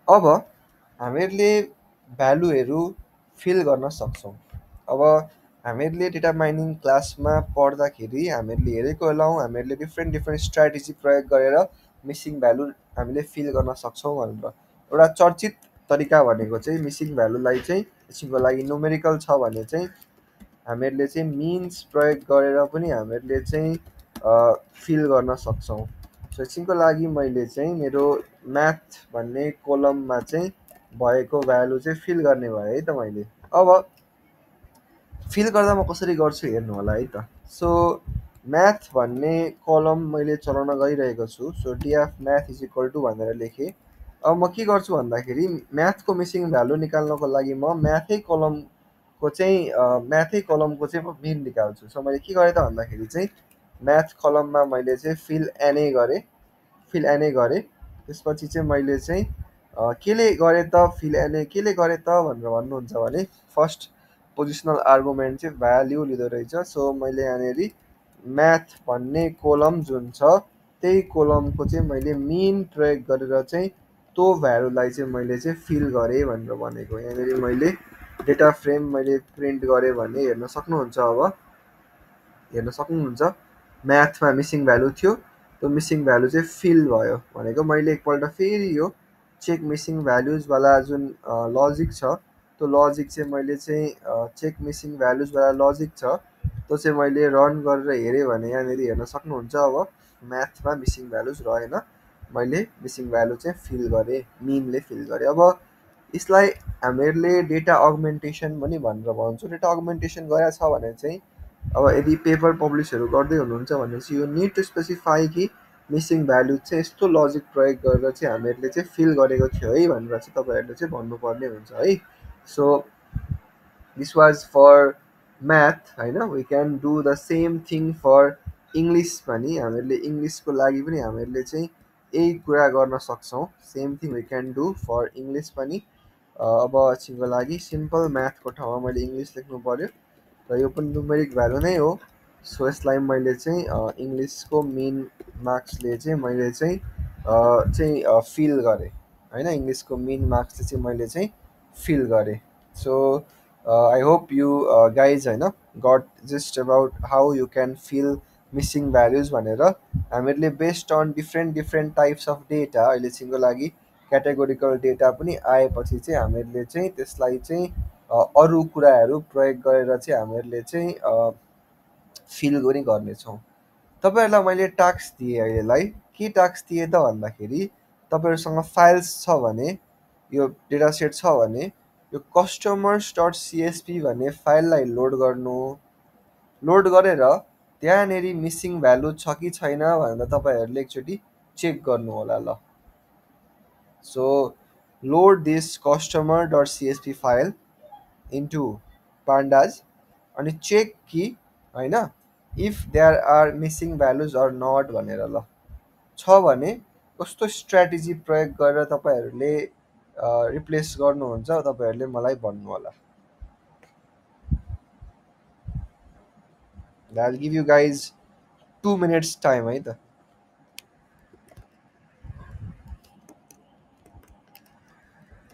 अब हामीहरूले भ्यालुहरू फिल गर्न सक्छौँ। अब हामीहरूले डेटा माइनिङ क्लासमा पढ्दाखेरि हामीहरूले हेरेको होलाौँ, हामीहरूले डिफ्रेन्ट डिफ्रेन्ट स्ट्राटेजी प्रयोग गरेर मिसिङ भ्यालु हामीले फिल गर्न सक्छौँ भनेर। एउटा चर्चित तरिका भनेको चाहिँ मिसिङ भ्यालुलाई चाहिँ एकछिनको लागि न्युमेरिकल छ भने चाहिँ हामीहरूले चाहिँ मिन्स प्रयोग गरेर पनि हामीहरूले चाहिँ फिल गर्न सक्छौँ। सो एकछिनको लागि मैले चाहिँ मेरो म्याथ भन्ने कोलममा चाहिँ भएको भ्यालु चाहिँ फिल गर्ने भएँ है त मैले। अब फिल गर्दा म कसरी गर्छु हेर्नु होला है त। सो म्याथ भन्ने कलम मैले चलाउन गइरहेको छु। So DF math is equal to भनेर लेखेँ। अब म के गर्छु भन्दाखेरि म्याथको मिसिङ भ्यालु निकाल्नको लागि म म्याथै कलमको चाहिँ म मिन निकाल्छु। सो मैले के गरेँ त भन्दाखेरि चाहिँ म्याथ कलममा मैले चाहिँ फिल एनए गरेँ। त्यसपछि चाहिँ मैले चाहिँ केले गरेँ त फिल एनए केले गरेँ त भनेर भन्नुहुन्छ भने फर्स्ट पोजिसनल आर्गुमेन्ट चाहिँ भ्याल्यु लिँदो रहेछ। सो मैले यहाँनिर म्याथ भन्ने कोलम जुन छ त्यही कोलमको चाहिँ मैले मिन प्रयोग गरेर चाहिँ त्यो भ्यालुलाई चाहिँ मैले चाहिँ फिल गरेँ भनेर भनेको। यहाँनिर मैले डेटा फ्रेम मैले प्रिन्ट गरेँ भने हेर्न सक्नुहुन्छ। अब हेर्न सक्नुहुन्छ म्याथमा मिसिङ भ्यालु थियो, त्यो मिसिङ भ्यालु चाहिँ फिल भयो भनेको। मैले एकपल्ट फेरि यो चेक मिसिङ भ्यालुजवाला जुन लजिक छ त्यो लजिक चाहिँ मैले चाहिँ चेक मिसिङ भ्यालुजवाला लजिक छ त्यो चाहिँ मैले रन गरेर हेरेँ भने यहाँनिर हेर्न सक्नुहुन्छ। अब म्याथमा मिसिङ भ्यालुज रहेन, मैले मिसिङ भ्यालु चाहिँ फिल गरेँ, मिनले फिल गरेँ। अब यसलाई हामीहरूले डेटा अगमेन्टेसन पनि भनेर भन्छौँ। डेटा अगमेन्टेसन गरेको छ भने चाहिँ अब यदि पेपर पब्लिसहरू गर्दै हुनुहुन्छ भने चाहिँ यो निड टु स्पेसिफाई कि मिसिङ भ्यालु चाहिँ यस्तो लजिक प्रयोग गरेर चाहिँ हामीहरूले चाहिँ फिल गरेको थियो है भनेर चाहिँ तपाईँहरूले चाहिँ भन्नुपर्ने हुन्छ है। So this was for math होइन। We can do the same thing for English पनि। हामीहरूले इङ्ग्लिसको लागि पनि हामीहरूले चाहिँ यही कुरा गर्न सक्छौँ। Same thing we can do for English पनि। अब एकछिनको लागि सिम्पल म्याथको ठाउँमा मैले इङ्ग्लिस लेख्नु पऱ्यो र यो पनि न्युमेरिक भ्यालु नै हो। सो यसलाई मैले चाहिँ इङ्ग्लिसको मेन मार्क्सले चाहिँ मैले चाहिँ फिल गरेँ होइन। इङ्ग्लिसको मेन मार्क्सले चाहिँ मैले चाहिँ फिल गरेँ। So I hope you guys होइन got just about how you can fill missing values भनेर। हामीहरूले based on different different types of data अहिले एकछिनको लागि क्याटेगोरिकल डेटा पनि आएपछि चाहिँ हामीहरूले चाहिँ त्यसलाई चाहिँ अरू कुराहरू प्रयोग गरेर चाहिँ हामीहरूले चाहिँ फिल पनि गर्नेछौँ। तपाईँहरूलाई मैले टास्क दिएँ अहिलेलाई। के टास्क दिएँ त भन्दाखेरि तपाईँहरूसँग फाइल्स छ भने, यो डेटा सेट छ भने यो कस्टमर्स डट सिएसपी भन्ने फाइललाई लोड गरेर त्यहाँनेरि मिसिङ भ्यालु छ कि छैन भनेर तपाईँहरूले एकचोटि चेक गर्नु होला ल। So load this customer dot CSV file into pandas अनि चेक कि होइन if there are missing values or not भनेर ल। छ भने कस्तो स्ट्राटेजी प्रयोग गरेर तपाईँहरूले रिप्लेस गर्नुहुन्छ तपाईँहरूले मलाई भन्नु होला। I'll give you guys 2 minutes time है त।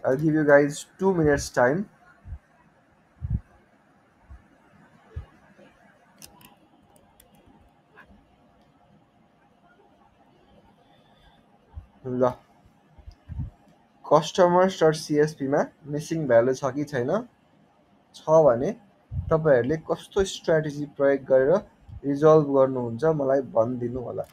I'll give you guys 2 minutes time. ल कस्टमर्स डट सिएसपीमा मिसिङ भ्यालु छ कि छैन, छ भने तपाईँहरूले कस्तो स्ट्राटेजी प्रयोग गरेर रिजल्भ गर्नुहुन्छ मलाई भनिदिनु होला।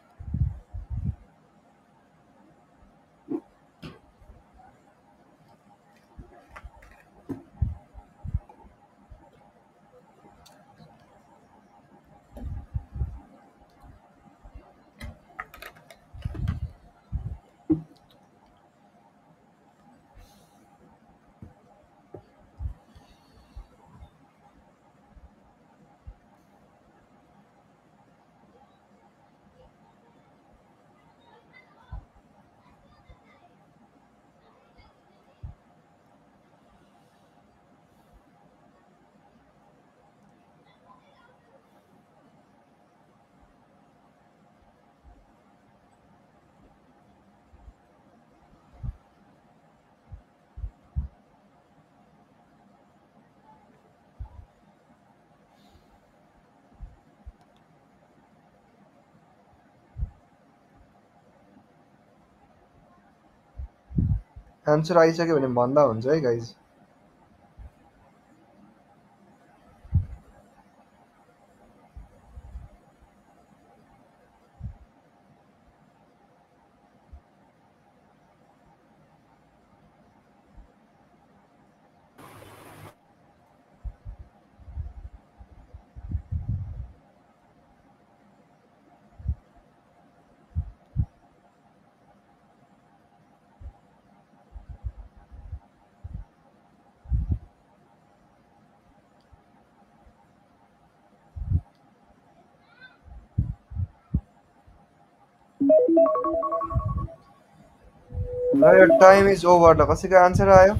आन्सर आइसक्यो भने भन्दा हुन्छ है गाइज। ल यो टाइम इज ओभर। ल कसैको आन्सर आयो?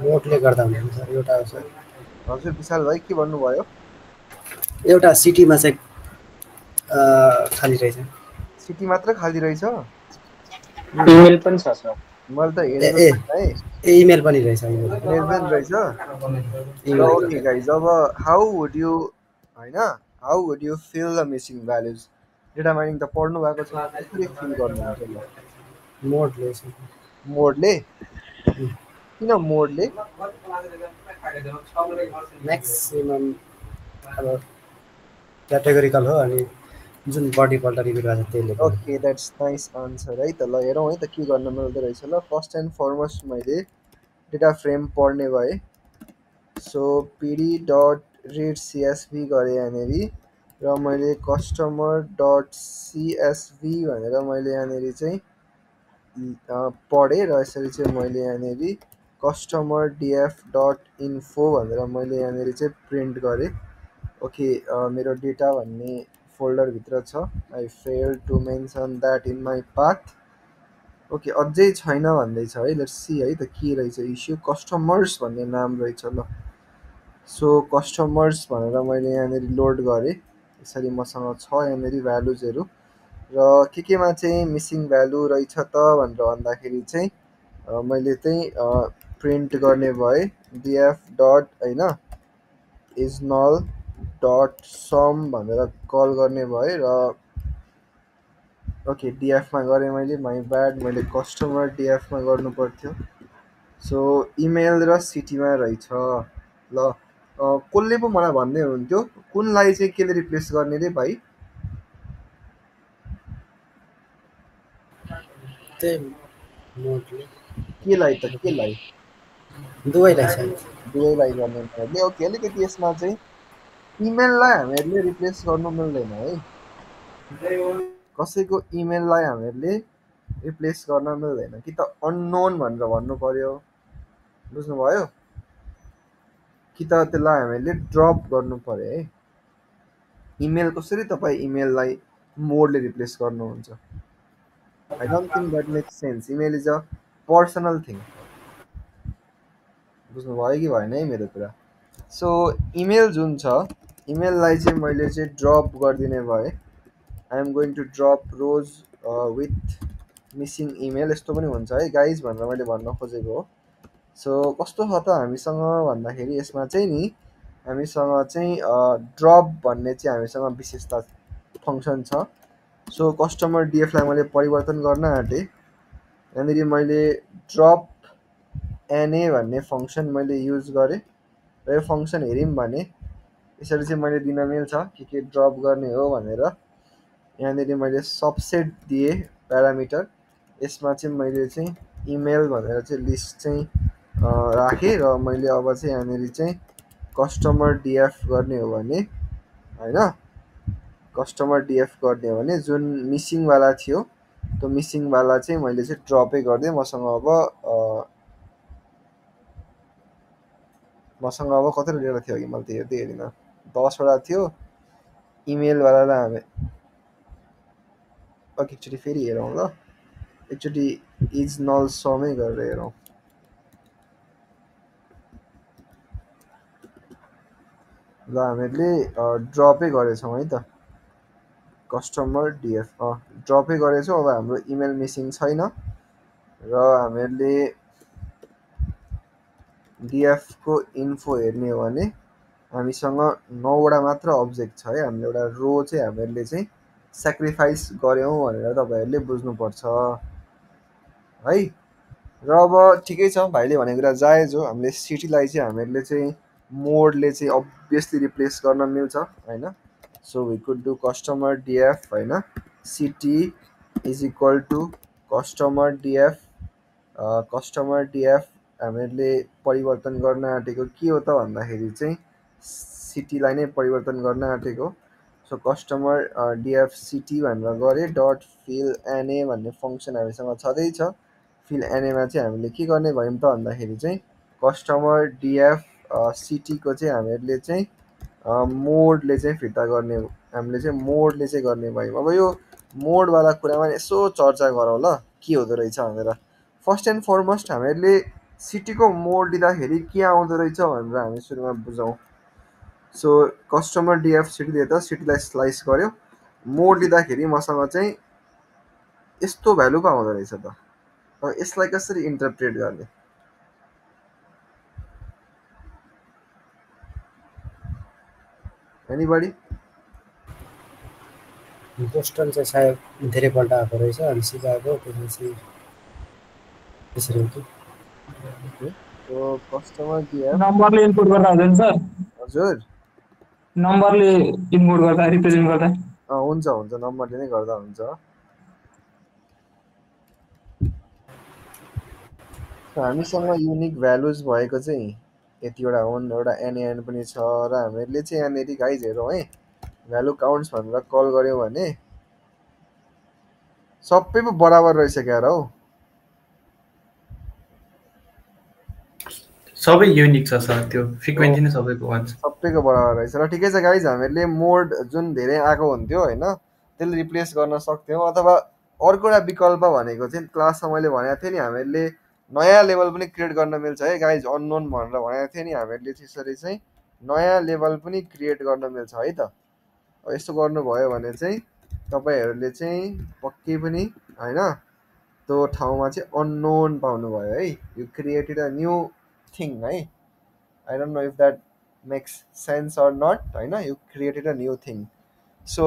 मोडले गर्दा हुँदैन सर। एउटा सर हजुर विशाल भाइ के भन्नुभयो? एउटा सिटीमा चाहिँ खाली रहेछ। सिटी मात्र खाली रहेछ? इमेल पनि छ सर। मैले त हेरेको छैन है। इमेल पनि रहेछ। इमेल पनि रहेछ। ल ओके गाइज, अब how would you fill the missing values? Data mining त पढ्नु भएको छ, कसरी फिल गर्नुहुन्छ? ल मोडले किन मोडले? म्याक्सिमम अब क्याटेगोरिकल हो अनि जुन बडीपल्ट रिपिट भएको छ त्यसले। ओके द्याट्स नाइस आन्सर है त। ल हेरौँ है त के गर्न मिल्दो रहेछ। ल फर्स्ट एन्ड फरमोस्ट मैले डेटा फ्रेम पढ्ने भए। सो पिडी डट रिड सिएसभी गरेँ यहाँनिर र मैले कस्टमर डट सिएसभी भनेर मैले यहाँनिर चाहिँ पढेँ र यसरी चाहिँ मैले यहाँनिर कस्टमर डिएफ डट इन्फो भनेर मैले यहाँनिर चाहिँ प्रिन्ट गरेँ। ओके मेरो डेटा भन्ने फोल्डरभित्र छ। I fail to mention that in my path. Okay अझै छैन भन्दैछ है। लेट्स सी है त के रहेछ इस्यु। कस्टमर्स भन्ने नाम रहेछ। ल सो कस्टमर्स भनेर मैले यहाँनिर लोड गरेँ। यसरी मसँग छ यहाँनिर भ्यालुजहरू र केमा चाहिँ मिसिङ भ्यालु रहेछ त भनेर भन्दाखेरि चाहिँ मैले चाहिँ प्रिन्ट गर्ने भए डिएफ डट होइन इज नल डट सम भनेर कल गर्ने भए र ओके डिएफमा गरेँ मैले। माई ब्याड, मैले कस्टमर डिएफमा गर्नु पर्थ्यो। सो इमेल र सिटीमा रहेछ। ल कसले पो मलाई भन्दै हुनुहुन्थ्यो कुनलाई चाहिँ केले रिप्लेस गर्ने रे भाइ? केलाई त केलाई? दुवैलाई सायद। दुवैलाई गर्ने हामीहरूले। ओके, अलिकति यसमा चाहिँ इमेललाई हामीहरूले रिप्लेस गर्नु मिल्दैन है। कसैको इमेललाई हामीहरूले रिप्लेस गर्न मिल्दैन कि त अननोन भनेर भन्नु पर्यो, बुझ्नुभयो, कि त त्यसलाई हामीले ड्रप गर्नु पर्यो है। इमेल कसरी तपाईँ इमेललाई मोडले रिप्लेस गर्नुहुन्छ? I don't think that makes sense. Email is a personal thing. बुझ्नुभयो कि भएन है मेरो कुरा? सो इमेल जुन छ, इमेललाई चाहिँ मैले चाहिँ ड्रप गरिदिने भए, I am going to drop rows with missing email, यस्तो पनि हुन्छ है गाइज भनेर मैले भन्न खोजेको हो। सो कस्तो छ त हामीसँग भन्दाखेरि यसमा चाहिँ नि हामीसँग चाहिँ ड्रप भन्ने चाहिँ हामीसँग विशेषता फङ्सन छ। सो कस्टमर डिएफलाई मैले परिवर्तन गर्न आँटेँ। यहाँनिर मैले ड्रप एनए भन्ने फङ्सन मैले युज गरेँ र यो फङ्सन हेऱ्यौँ भने यसरी चाहिँ मैले दिन मिल्छ के ड्रप गर्ने हो भनेर। यहाँनिर मैले सबसेट दिएँ प्यारामिटर, यसमा चाहिँ मैले चाहिँ इमेल भनेर चाहिँ लिस्ट चाहिँ राखेँ र मैले अब चाहिँ यहाँनिर चाहिँ कस्टमर डिएफ गर्ने हो भने होइन, कस्टमर डिएफ गर्ने हो भने जुन मिसिङवाला थियो त्यो मिसिङवाला चाहिँ मैले चाहिँ ड्रपै गरिदिएँ। मसँग अब कतिवटा डेटा थियो कि मैले त हेर्दै हेरिनँ, 10वटा थियो। इमेलवालालाई हामी एकचोटि फेरि हेरौँ ल, एकचोटि इज नल समै गरेर हेरौँ। ल हामीहरूले ड्रपै गरेछौँ है त, कस्टमर डिएफ ड्रपै गरेछौँ। अब हाम्रो इमेल मिसिङ छैन र हामीहरूले डिएफको इन्फो हेर्ने हो भने हामीसँग 9वटा मात्र अब्जेक्ट छ है। हामीले एउटा रो चाहिँ हामीहरूले चाहिँ सेक्रिफाइस गऱ्यौँ भनेर तपाईँहरूले बुझ्नुपर्छ है। र अब ठिकै छ, भाइले भनेको कुरा जायज हो। हामीले सिटीलाई चाहिँ हामीहरूले चाहिँ मोडले चाहिँ अभियसली रिप्लेस गर्न मिल्छ होइन। So we could do customer DF होइन, city is equal to customer DF. Customer DF हामीहरूले परिवर्तन गर्न आँटेको के हो त भन्दाखेरि चाहिँ सिटीलाई नै परिवर्तन गर्न आँटेको। सो कस्टमर डिएफ सिटी भनेर गरेँ, डट फिल एनए भन्ने फङ्सन हामीसँग छँदैछ। फिल एनएमा चाहिँ हामीले के गर्ने भयौँ त भन्दाखेरि चाहिँ कस्टमर डिएफ सिटीको चाहिँ हामीहरूले चाहिँ मोडले चाहिँ फिर्ता गर्ने, हामीले चाहिँ मोडले चाहिँ गर्ने भयौँ। अब यो मोडवाला कुरामा यसो चर्चा गरौँ ल, के हुँदो रहेछ भनेर। फर्स्ट एन्ड फरमोस्ट हामीहरूले सिटीको मोड लिँदाखेरि के आउँदो रहेछ भनेर हामी सुरुमा बुझौँ। सो कस्टमर डिएफ सिटी दिँदा सिटीलाई स्लाइस गऱ्यो, मोड लिँदाखेरि मसँग चाहिँ यस्तो भ्यालु पो आउँदो रहेछ त। अब यसलाई कसरी इन्टरप्रेट गर्ने? एनीबडी? बोस्टन चाहिँ सायद धेरैपल्ट आएको रहेछ अनि सिकाएको त्यसपछि त्यसरी हो कि। सो कस्टमर डिएफ नम्बरले इनपुट गर्दा हुँदैन सर? हजुर नम्बरले इनपुट गर्दा, रिप्रेजेन्ट गर्दा? हुन्छ हुन्छ, नम्बरले नै गर्दा हुन्छ। हामीसँग युनिक भ्यालुज भएको चाहिँ यतिवटा हुन्, एउटा एनएन पनि छ र हामीहरूले चाहिँ यहाँनिर गाइज हेरौँ है, भ्यालु काउन्ट्स भनेर कल गऱ्यौँ भने सबै पो बराबर रहेछ क्या र हौ। सबै युनिक छ सर, त्यो फ्रिक्वेन्सी नै सबैको वान छ, सबैको बराबर रहेछ र ठिकै छ गाइज। हामीहरूले मोड जुन धेरै आएको हुन्थ्यो होइन त्यसले रिप्लेस गर्न सक्थ्यौँ, अथवा अर्को एउटा विकल्प भनेको चाहिँ क्लासमा मैले भनेको थिएँ नि, हामीहरूले नयाँ लेभल पनि क्रिएट गर्न मिल्छ है गाइज। अननोन भनेर भनेको थिएँ नि हामीहरूले, त्यसरी चाहिँ नयाँ लेभल पनि क्रिएट गर्न मिल्छ है त। अब यस्तो गर्नुभयो भने चाहिँ तपाईँहरूले चाहिँ पक्कै पनि होइन त्यो ठाउँमा चाहिँ अननोन पाउनुभयो है। You created a new thing है। I don't know if that makes sense or not होइन, you created a new thing. So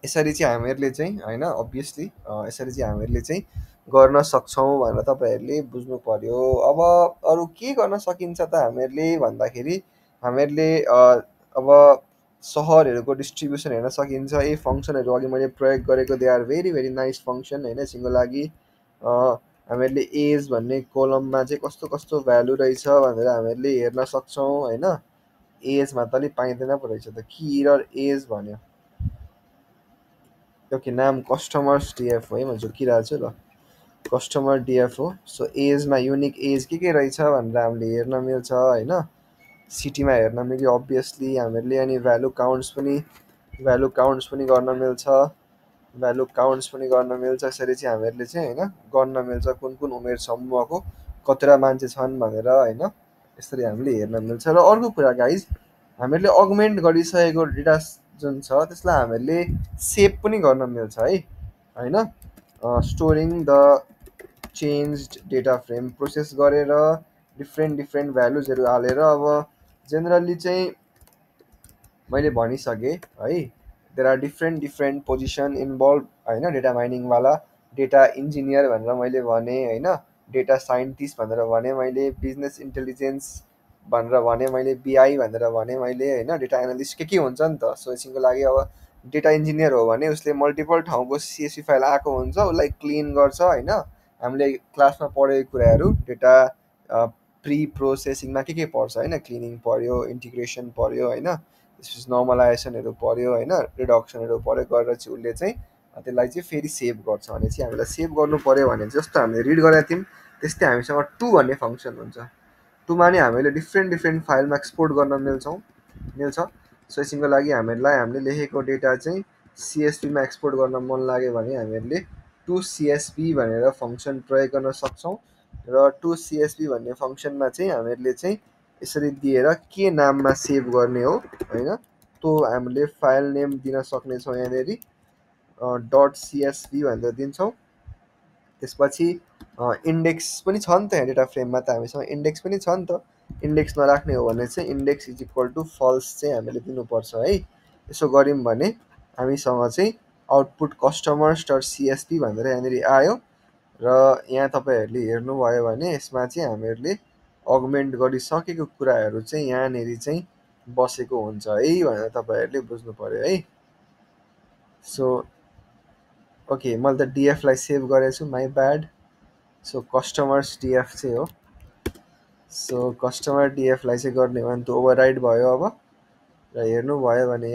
यसरी चाहिँ हामीहरूले चाहिँ होइन अभियसली यसरी चाहिँ हामीहरूले चाहिँ गर्न सक्छौँ भनेर तपाईँहरूले बुझ्नु पर्यो। अब अरू के गर्न सकिन्छ त हामीहरूले भन्दाखेरि हामीहरूले अब सहरहरूको डिस्ट्रिब्युसन हेर्न सकिन्छ। यी फङ्सनहरू अघि मैले प्रयोग गरेको they are very very nice function होइन, एकछिनको लागि हामीहरूले एज भन्ने कोलममा चाहिँ कस्तो कस्तो भ्यालु रहेछ भनेर हामीहरूले हेर्न सक्छौँ होइन। एजमा त अलिक पाइँदैन पो रहेछ त, कि र एज भन्यो। ओके, नाम कस्टमर्स डिएफ हो है, म झुकिरहेको छु ल। कस्टमर डिएफ हो। सो एजमा युनिक एज के रहेछ भनेर हामीले हेर्न मिल्छ होइन। सिटीमा हेर्न मिल्यो अभियसली हामीहरूले। अनि भ्यालु काउन्ट्स पनि गर्न मिल्छ। यसरी चाहिँ हामीहरूले चाहिँ होइन गर्न मिल्छ कुन कुन उमेर समूहको कतिवटा मान्छे छन् भनेर होइन। यसरी हामीले हेर्न मिल्छ। र अर्को कुरा गाइज, हामीहरूले अगमेन्ट गरिसकेको डेटा जुन छ त्यसलाई हामीहरूले सेभ पनि गर्न मिल्छ है होइन। Storing the changed data frame process गरेर डिफ्रेन्ट भ्यालुजहरू हालेर अब जेनरली चाहिँ मैले भनिसकेँ है। There are different position involve होइन डेटा माइनिङवाला। डेटा इन्जिनियर भनेर मैले भने होइन, डेटा साइन्टिस्ट भनेर भने मैले, बिजनेस इन्टेलिजेन्स भनेर भने मैले, बिआई भनेर भने मैले होइन, डेटा एनालिस्ट के हुन्छ नि त। सो एकछिनको लागि अब डेटा इन्जिनियर हो भने उसले मल्टिपल ठाउँको सिएसभी फाइल आएको हुन्छ, उसलाई क्लिन गर्छ होइन। हामीले क्लासमा पढेको कुराहरू डेटा प्री प्रोसेसिङमा के पर्छ होइन, क्लिनिङ पऱ्यो, इन्टिग्रेसन पऱ्यो होइन, त्यसपछि नर्मलाइजेसनहरू पऱ्यो होइन, रिडक्सनहरू पऱ्यो, गरेर चाहिँ उसले चाहिँ त्यसलाई चाहिँ फेरि सेभ गर्छ भने चाहिँ हामीलाई सेभ गर्नु पऱ्यो भने जस्तो हामीले रिड गरेका थियौँ त्यस्तै हामीसँग टु भन्ने फङ्सन हुन्छ। टुमा नि हामीले डिफ्रेन्ट फाइलमा एक्सपोर्ट गर्न मिल्छ। सो यसको लागि हामीले लेखेको डेटा चाहिँ सिएसपीमा एक्सपोर्ट गर्न मन लाग्यो भने हामीहरूले टु सिएसपी भनेर फङ्सन प्रयोग गर्न सक्छौँ। र टु सिएसपी भन्ने फङ्सनमा चाहिँ हामीहरूले चाहिँ यसरी दिएर के नाममा सेभ गर्ने हो होइन, त्यो हामीले फाइल नेम दिन सक्नेछौँ यहाँनिर डट सिएसभी भनेर दिन्छौँ। त्यसपछि इन्डेक्स पनि छ नि त यहाँ डेटा फ्रेममा, त हामीसँग इन्डेक्स पनि छ नि त। इन्डेक्स नराख्ने हो भने चाहिँ index is equal to false चाहिँ हामीले दिनुपर्छ है। यसो गऱ्यौँ भने हामीसँग चाहिँ आउटपुट कस्टमर्स डट सिएसपी भनेर यहाँनिर आयो। र यहाँ तपाईँहरूले हेर्नुभयो भने यसमा चाहिँ हामीहरूले अगमेन्ट गरिसकेको कुराहरू चाहिँ यहाँनिर चाहिँ बसेको हुन्छ है भनेर तपाईँहरूले बुझ्नु पऱ्यो है। सो ओके, मैले त डिएफलाई सेभ गरेको छु, माई ब्याड। सो कस्टमर्स डिएफ चाहिँ हो। सो कस्टमर डिएफलाई चाहिँ गर्ने हो भने त्यो ओभरराइड भयो अब। र हेर्नुभयो भने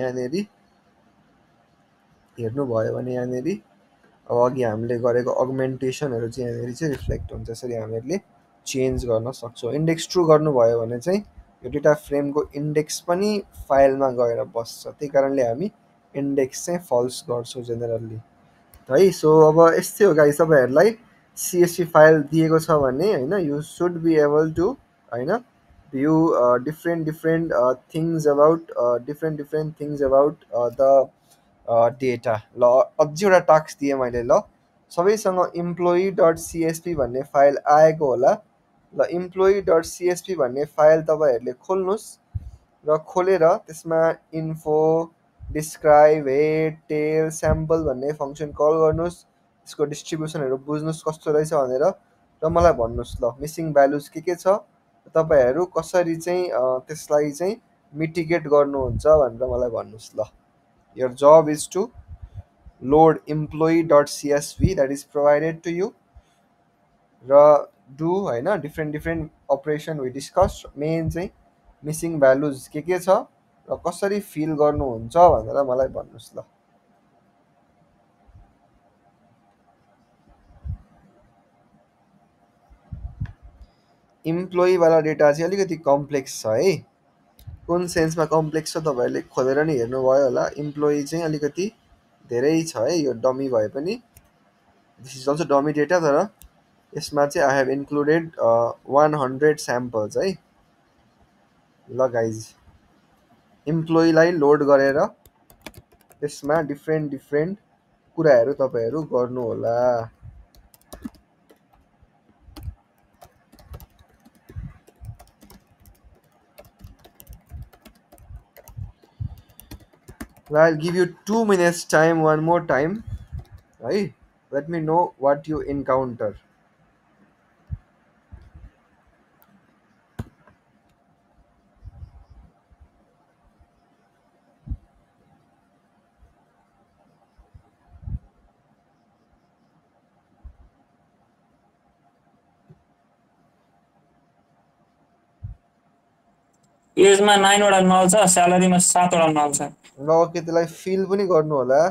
यहाँनिर अब अघि हामीले गरेको अगमेन्टेसनहरू चाहिँ यहाँनिर चाहिँ रिफ्लेक्ट हुन्छ। यसरी हामीहरूले चेन्ज गर्न सक्छौँ। इन्डेक्स ट्रु गर्नुभयो भने चाहिँ यो डेटा फ्रेमको इन्डेक्स पनि फाइलमा गएर बस्छ, त्यही कारणले हामी इन्डेक्स चाहिँ फल्स गर्छौँ जेनरली है। सो अब यस्तै हो गाइस, तपाईँहरूलाई सिएसभी फाइल दिएको छ भने होइन you should be able to होइन view different things about the data. ल अझै एउटा टास्क दिएँ मैले। ल सबैसँग इम्प्लोइ डट सिएसपी भन्ने फाइल आएको होला। ल इम्प्लोइ डट सिएसपी भन्ने फाइल तपाईँहरूले खोल्नुहोस् र खोलेर त्यसमा info describe head tail sample भन्ने फङ्सन कल गर्नुहोस्। त्यसको डिस्ट्रिब्युसनहरू बुझ्नुहोस् कस्तो रहेछ भनेर, र मलाई भन्नुहोस् ल मिसिङ भ्यालुज के छ, तपाईँहरू कसरी चाहिँ त्यसलाई चाहिँ मिटिगेट गर्नुहुन्छ भनेर मलाई भन्नुहोस् ल। Your job is to load employee.csv that is provided to you र do होइन different operation we discuss. Main चाहिँ मिसिङ भ्यालुज के छ र कसरी फिल गर्नुहुन्छ भनेर मलाई भन्नुहोस् ल। इम्प्लोइवाला डेटा चाहिँ अलिकति कम्प्लेक्स छ है। कुन सेन्समा कम्प्लेक्स छ तपाईँहरूले खोलेर नि हेर्नुभयो होला। इम्प्लोइ चाहिँ अलिकति धेरै छ है, यो डमी भए पनि। This is also dummy data, तर यसमा चाहिँ आई हेभ इन्क्लुडेड 100 स्याम्पल्स है। ल गाइज, इम्प्लोइलाई लोड गरेर त्यसमा डिफ्रेन्ट कुराहरू तपाईँहरू गर्नु होला। I'll give you 2 minutes time one more time है। Let me know what you encounter. एजमा 9 वटा नल छ, स्यालेरीमा 7 वटा नल छ। ल ओके, त्यसलाई फिल पनि गर्नु होला।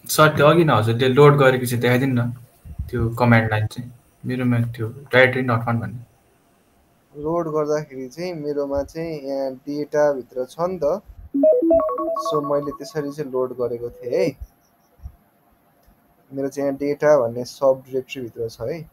सर त्यो अघि न हजुरले लोड गरेको चाहिँ देखाइदिनु न त्यो कमान्ड लाइन चाहिँ। मेरोमा त्यो डाइरेक्टली नट फाउन्ड भन्ने लोड गर्दाखेरि चाहिँ मेरोमा चाहिँ यहाँ डेटाभित्र छ नि त, सो मैले त्यसरी चाहिँ लोड गरेको थिएँ है। मेरो चाहिँ यहाँ डेटा भन्ने सब डिरेक्टरीभित्र छ है।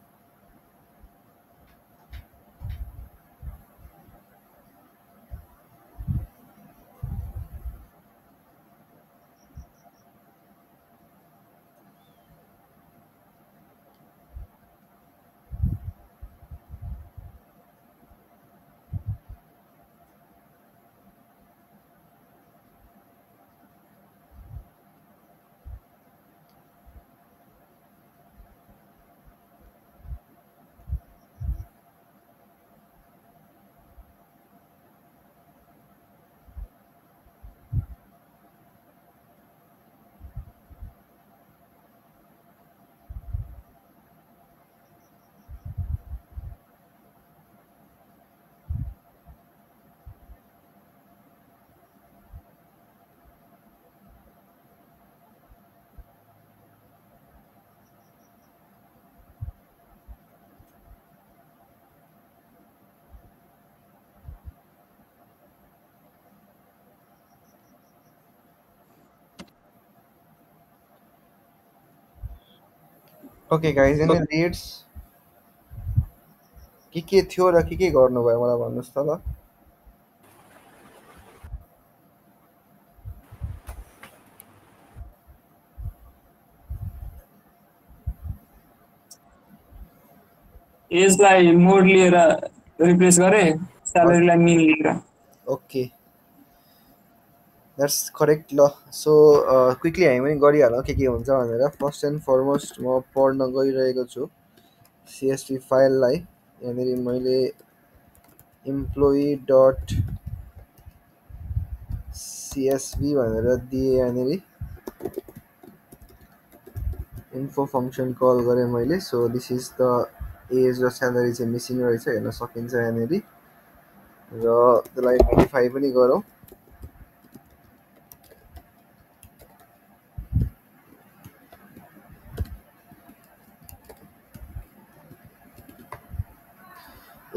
ओके गाइज, एनी रेट्स के थियो र के गर्नुभयो मलाई भन्नुहोस् त ल। एजलाई मोड लिएर रिप्लेस गरे, स्यालेरीलाई मिल लिएर। Okay, that's correct. ल सो क्विकली हामी पनि गरिहालौँ के हुन्छ भनेर। फर्स्ट एन्ड फरमोस्ट म पढ्न गइरहेको छु सिएसभी फाइललाई। यहाँनिर मैले इम्प्लोइ डट सिएसभी भनेर दिएँ, यहाँनिर इन्फो फङ्सन कल गरेँ मैले। So this is the age र स्यालेरी चाहिँ मिसिङ रहेछ, हेर्न सकिन्छ यहाँनिर। र त्यसलाई मोडिफाई पनि गरौँ।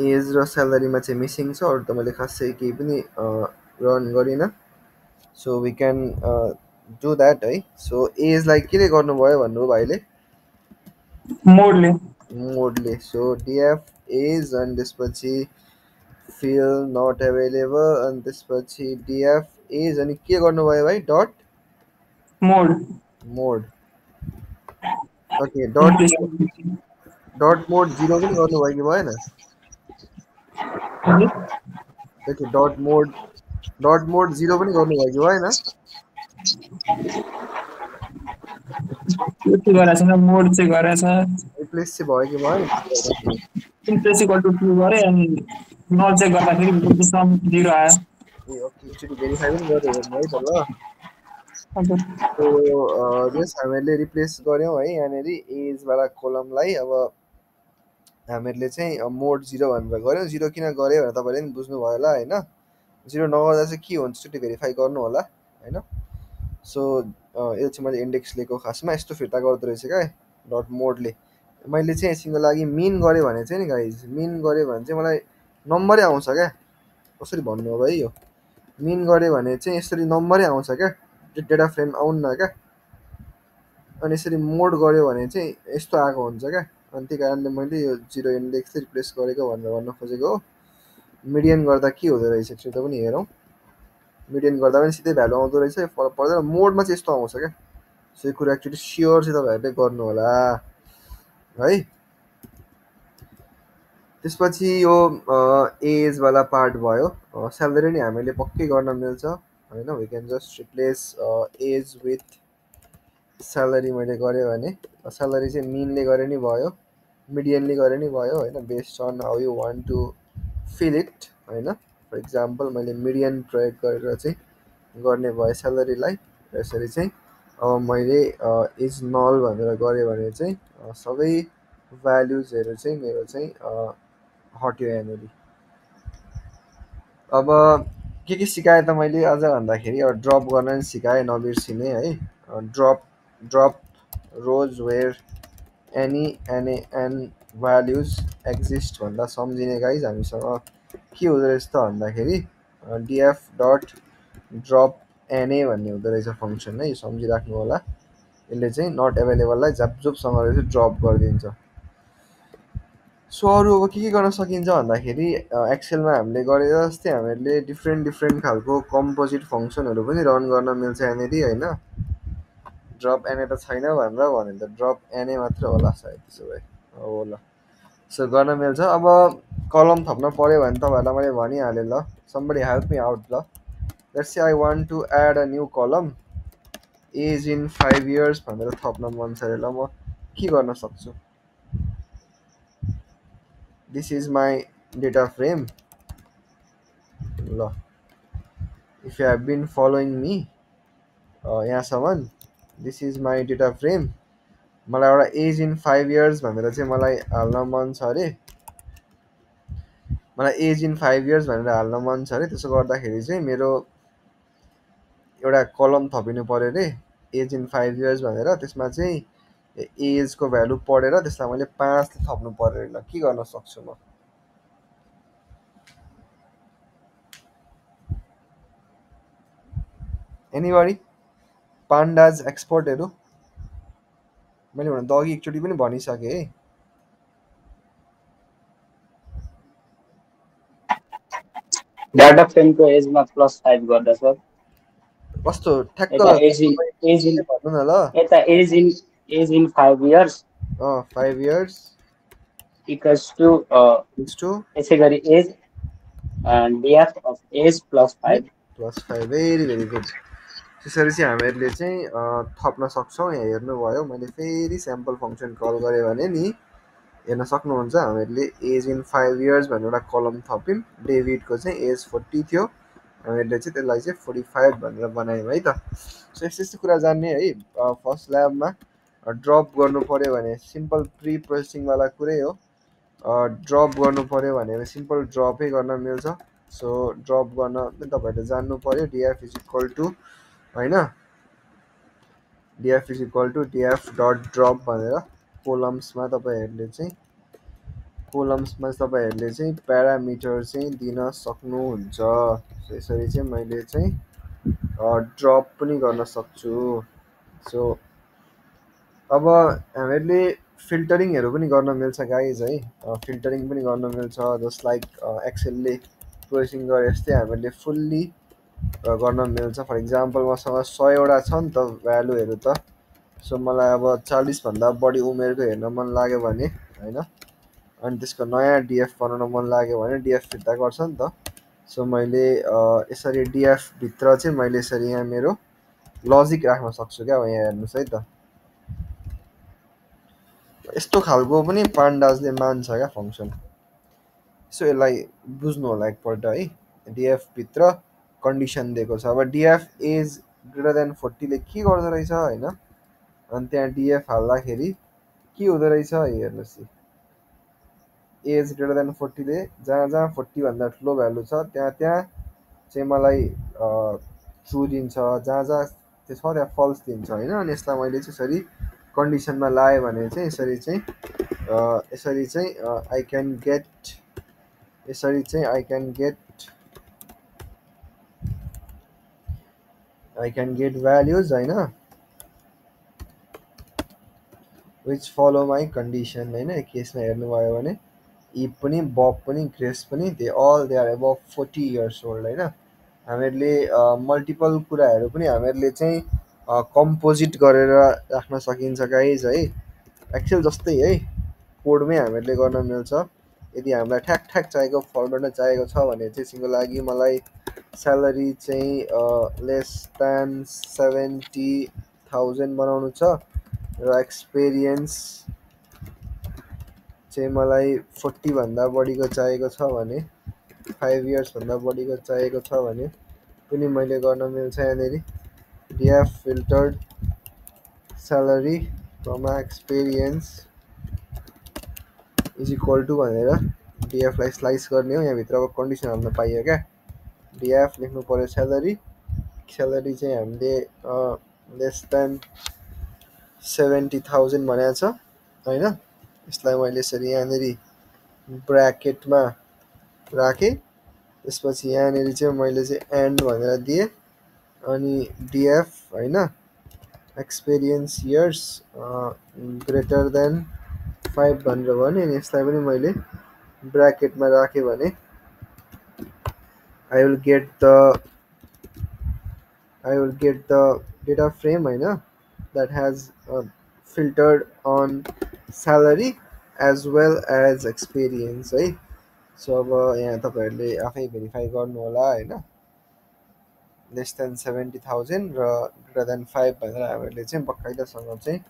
एज र स्यालेरीमा चाहिँ मिसिङ छ, अरू त मैले खासै केही पनि रन गरिनँ। So we can do that है। सो एजलाई के गर्नुभयो भन्नुभयो भाइले? मोडले। सो डिएफ एज अनि त्यसपछि फिल नट एभाइलेबल अनि त्यसपछि डिएफ एज अनि के गर्नुभयो भाइ? डट मोड। ओके, डट मोड 0 पनि गर्नुभयो कि भएन? ओके, डट मोड 0 पनि गर्नुभयो कि भएन? मोड चाहिँ गरेछ, रिप्लेस चाहिँ भयो कि भएन? रिप्लेस इक्वल टु 2 गरे अनि नल चेक गर्दाखेरि सम 0 आयो। ए ओके, एकचोटि भेरिफाई पनि गरेर हेर्नु है त ल। हजुर सो जस हामीले रिप्लेस गऱ्यौँ है यहाँनिर एजवाला कोलमलाई। अब हामीहरूले चाहिँ मोड 0 भनेर गऱ्यौँ। 0 किन गऱ्यो भनेर तपाईँले पनि बुझ्नुभयो होला होइन। 0 नगर्दा चाहिँ के हुन्छ त्यो भेरिफाई गर्नु होला होइन। सो यो चाहिँ मैले इन्डेक्स लिएको, खासमा यस्तो फिर्ता गर्दो रहेछ क्या डट मोडले। मैले चाहिँ यसको लागि मिन गरेँ भने चाहिँ नि गाइज, मिन गरेँ भने चाहिँ मलाई नम्बरै आउँछ क्या। कसरी भन्नु अब है, यो मिन गरेँ भने चाहिँ यसरी नम्बरै आउँछ क्या, डेटा फ्रेम आउन्न क्या। अनि यसरी मोड गऱ्यो भने चाहिँ यस्तो आएको हुन्छ क्या। अनि त्यही कारणले मैले यो 0 इन्डेक्स चाहिँ रिप्लेस गरेको भनेर भन्न खोजेको हो। मिडियन गर्दा के हुँदो रहेछ त्यो त पनि हेरौँ। मिडियन गर्दा पनि सिधै भ्यालु आउँदो रहेछ, फरक पर्दैन। मोडमा चाहिँ यस्तो आउँछ क्या। सो यो कुरा एक्चुली स्योर चाहिँ तपाईँहरूले गर्नु होला है। त्यसपछि यो एजवाला पार्ट भयो। स्यालेरी नि हामीले पक्कै गर्न मिल्छ होइन। We can just replace age with salary मैले गरेँ भने। स्यालेरी चाहिँ मिनले गरे नि भयो, मिडियनले गरे नि भयो होइन, based on how you want to fill it होइन। फर इक्जाम्पल मैले मिडियन प्रयोग गरेर चाहिँ गर्ने भयो स्यालेरीलाई। यसरी चाहिँ अब मैले इज नल भनेर गरेँ भने चाहिँ सबै भ्याल्युजहरू चाहिँ मेरो चाहिँ हट्यो यहाँनिर। अब के सिकाएँ त मैले आज भन्दाखेरि, अब ड्रप गर्न नि सिकाएँ, नबिर्सिने है। Drop rows where any N values exist भन्दा सम्झिने गाइज हामीसँग के हुँदो रहेछ त भन्दाखेरि डिएफ डट ड्रप एनए भन्ने हुँदो रहेछ फङ्सन है। यो सम्झिराख्नु होला। यसले चाहिँ नट एभाइलेबललाई झापझुपसँग चाहिँ ड्रप गरिदिन्छ। सो अरू अब के गर्न सकिन्छ भन्दाखेरि एक्सेलमा हामीले गरे जस्तै हामीहरूले डिफ्रेन्ट खालको कम्पोजिट फङ्सनहरू पनि रन गर्न मिल्छ यहाँनिर होइन। ड्रप एनए त छैन भनेर भने त ड्रप एनए मात्र होला सायद, त्यसो भए हो ल। सो गर्न मिल्छ। अब कलम थप्न पऱ्यो भने तपाईँहरूलाई मैले भनिहालेँ ल। समबडी हेल्प मी आउट ल। Let's say I want to add a new column age in 5 years भनेर थप्न मन छ अरे। ल म के गर्न सक्छु। This is my data frame ल। If you have been following me यहाँसम्म, this is my data frame. मलाई एउटा एज इन 5 इयर्स भनेर चाहिँ मलाई हाल्न मन छ अरे। मलाई एज इन 5 इयर्स भनेर हाल्न मन छ अरे। त्यसो गर्दाखेरि चाहिँ मेरो एउटा कलम थपिनु पऱ्यो अरे एज इन 5 इयर्स भनेर। त्यसमा चाहिँ एजको भ्यालु पढेर त्यसलाई मैले 5 थप्नु पऱ्यो अरे। ल के गर्न सक्छु म। एनीबडी पान्डाज एक्सपर्टहरू। मैले भने त अघि एकचोटि पनि भनिसकेँ है। डाटा फ्रेमको एजमा +5 गर्दा सर कस्तो ठ्याक्क यता एज इन भन्नु न ल। यता age in 5 years 5 years equals to यसै गरी age DF of age +5 +5 very good. त्यसरी चाहिँ हामीहरूले चाहिँ थप्न सक्छौँ। यहाँ हेर्नुभयो मैले फेरि स्याम्पल फङ्सन कल गरेँ भने नि हेर्न सक्नुहुन्छ हामीहरूले एज इन 5 इयर्स भनेर एउटा कलम थप्यौँ। डेभिडको चाहिँ एज 40 थियो, हामीहरूले चाहिँ त्यसलाई चाहिँ 45 भनेर बनायौँ है त। सो यस्तो कुरा जान्ने है फर्स्ट ल्याबमा। ड्रप गर्नु पऱ्यो भने सिम्पल प्री प्रोसेसिङवाला कुरै हो। ड्रप गर्नु पऱ्यो भने सिम्पल ड्रपै गर्न मिल्छ। सो ड्रप गर्न तपाईँहरूले जान्नु पऱ्यो। डिएफ इज इक्वल टु होइन, DF is equal to DF dot drop भनेर कोलम्समा तपाईँहरूले चाहिँ प्यारामिटर चाहिँ दिन सक्नुहुन्छ। यसरी चाहिँ मैले चाहिँ ड्रप पनि गर्न सक्छु। सो अब हामीहरूले फिल्टरिङहरू पनि गर्न मिल्छ गाइज है। फिल्टरिङ पनि गर्न मिल्छ जस्ट लाइक एक्सेलले प्रोसेसिङ गरे जस्तै हामीहरूले फुल्ली गर्न मिल्छ। फर इक्जाम्पल मसँग 100वटा छ नि त भ्यालुहरू त। सो मलाई अब 40 भन्दा बढी उमेरको हेर्न मन लाग्यो भने होइन, अनि त्यसको नयाँ डिएफ बनाउन मन लाग्यो भने डिएफ फिर्ता गर्छ नि त। सो मैले यसरी डिएफभित्र चाहिँ मैले यसरी यहाँ मेरो लजिक राख्न सक्छु क्या। अब यहाँ हेर्नुहोस् है त, यस्तो खालको पनि पान्डाजले मान्छ क्या फङ्सन। सो यसलाई बुझ्नु होला एकपल्ट है। डिएफभित्र कन्डिसन दिएको छ। अब डिएफ एज ग्रेटर देन 40 ले के गर्दो रहेछ होइन। अनि त्यहाँ डिएफ हाल्दाखेरि के हुँदो रहेछ हेर्नुहोस्। एज ग्रेटर देन 40 ले जहाँ जहाँ 40 भन्दा ठुलो भ्यालु छ त्यहाँ त्यहाँ चाहिँ मलाई ट्रु दिन्छ, जहाँ जहाँ त्यो छ त्यहाँ फल्स दिन्छ होइन। अनि यसलाई मैले चाहिँ यसरी कन्डिसनमा लाएँ भने चाहिँ यसरी चाहिँ आई क्यान गेट भ्याल्युज होइन विच फलो माई कन्डिसन होइन। केसमा हेर्नुभयो भने इप पनि बब पनि ग्रेस पनि they are above 40 years old होइन। हामीहरूले मल्टिपल कुराहरू पनि हामीहरूले चाहिँ कम्पोजिट गरेर राख्न सकिन्छ गाइज है। एक्सेल जस्तै है, कोडमै हामीहरूले गर्न मिल्छ। यदि हामीलाई ठ्याक ठ्याक चाहिएको फर्मेटमा चाहिएको छ भने चाहिँ यसको लागि मलाई स्यालेरी चाहिँ लेस देन 70,000 बनाउनु छ र एक्सपिरियन्स चाहिँ मलाई 40 भन्दा बढीको चाहिएको छ भने 5 इयर्स भन्दा बढीको चाहिएको छ भने पनि मैले गर्न मिल्छ। यहाँनिर DF filtered salary comma experience is equal to भनेर डिएफलाई स्लाइस गर्ने हो। यहाँभित्र अब कन्डिसन हाल्न पाइयो क्या। डिएफ लेख्नु पऱ्यो स्यालेरी चाहिँ हामीले लेस देन 70,000 भनेको छ होइन। यसलाई मैले यसरी यहाँनिर ब्राकेटमा राखेँ। त्यसपछि यहाँनिर चाहिँ मैले चाहिँ एन्ड भनेर दिएँ। अनि डिएफ होइन एक्सपिरियन्स इयर्स ग्रेटर देन 5 भनेर भने। अनि यसलाई पनि मैले ब्राकेटमा राखेँ भने I will get the data frame होइन that has filtered on salary as well as experience है। सो अब यहाँ तपाईँहरूले आफै भेरिफाई गर्नु होला होइन। लेस देन 70,000 र ग्रेटर देन 5 भनेर हामीहरूले चाहिँ बकाइदासँग चाहिँ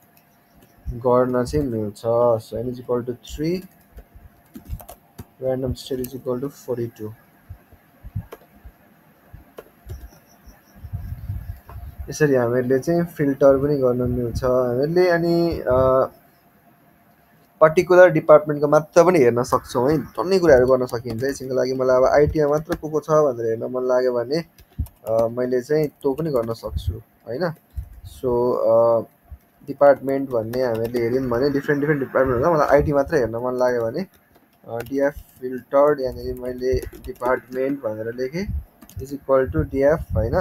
गर्न चाहिँ मिल्छ। So n is equal to 3 random state is equal to 42। यसरी हामीहरूले चाहिँ फिल्टर पनि गर्न मिल्छ हामीहरूले। अनि पर्टिकुलर डिपार्टमेन्टको मात्र पनि हेर्न सक्छौँ है, टन्नै कुराहरू गर्न सकिन्छ। यसको लागि मलाई अब आइटीमा मात्र को छ भनेर हेर्न मन लाग्यो भने मैले चाहिँ त्यो पनि गर्न सक्छु होइन। सो डिपार्टमेन्ट भन्ने हामीले हेऱ्यौँ भने डिफ्रेन्ट डिपार्टमेन्ट हुन्छ। मलाई आइटी मात्र हेर्न मन लाग्यो भने डिएफ फिल्टर्ड यहाँनिर मैले डिपार्टमेन्ट भनेर लेखेँ इज इक्वल टु डिएफ होइन।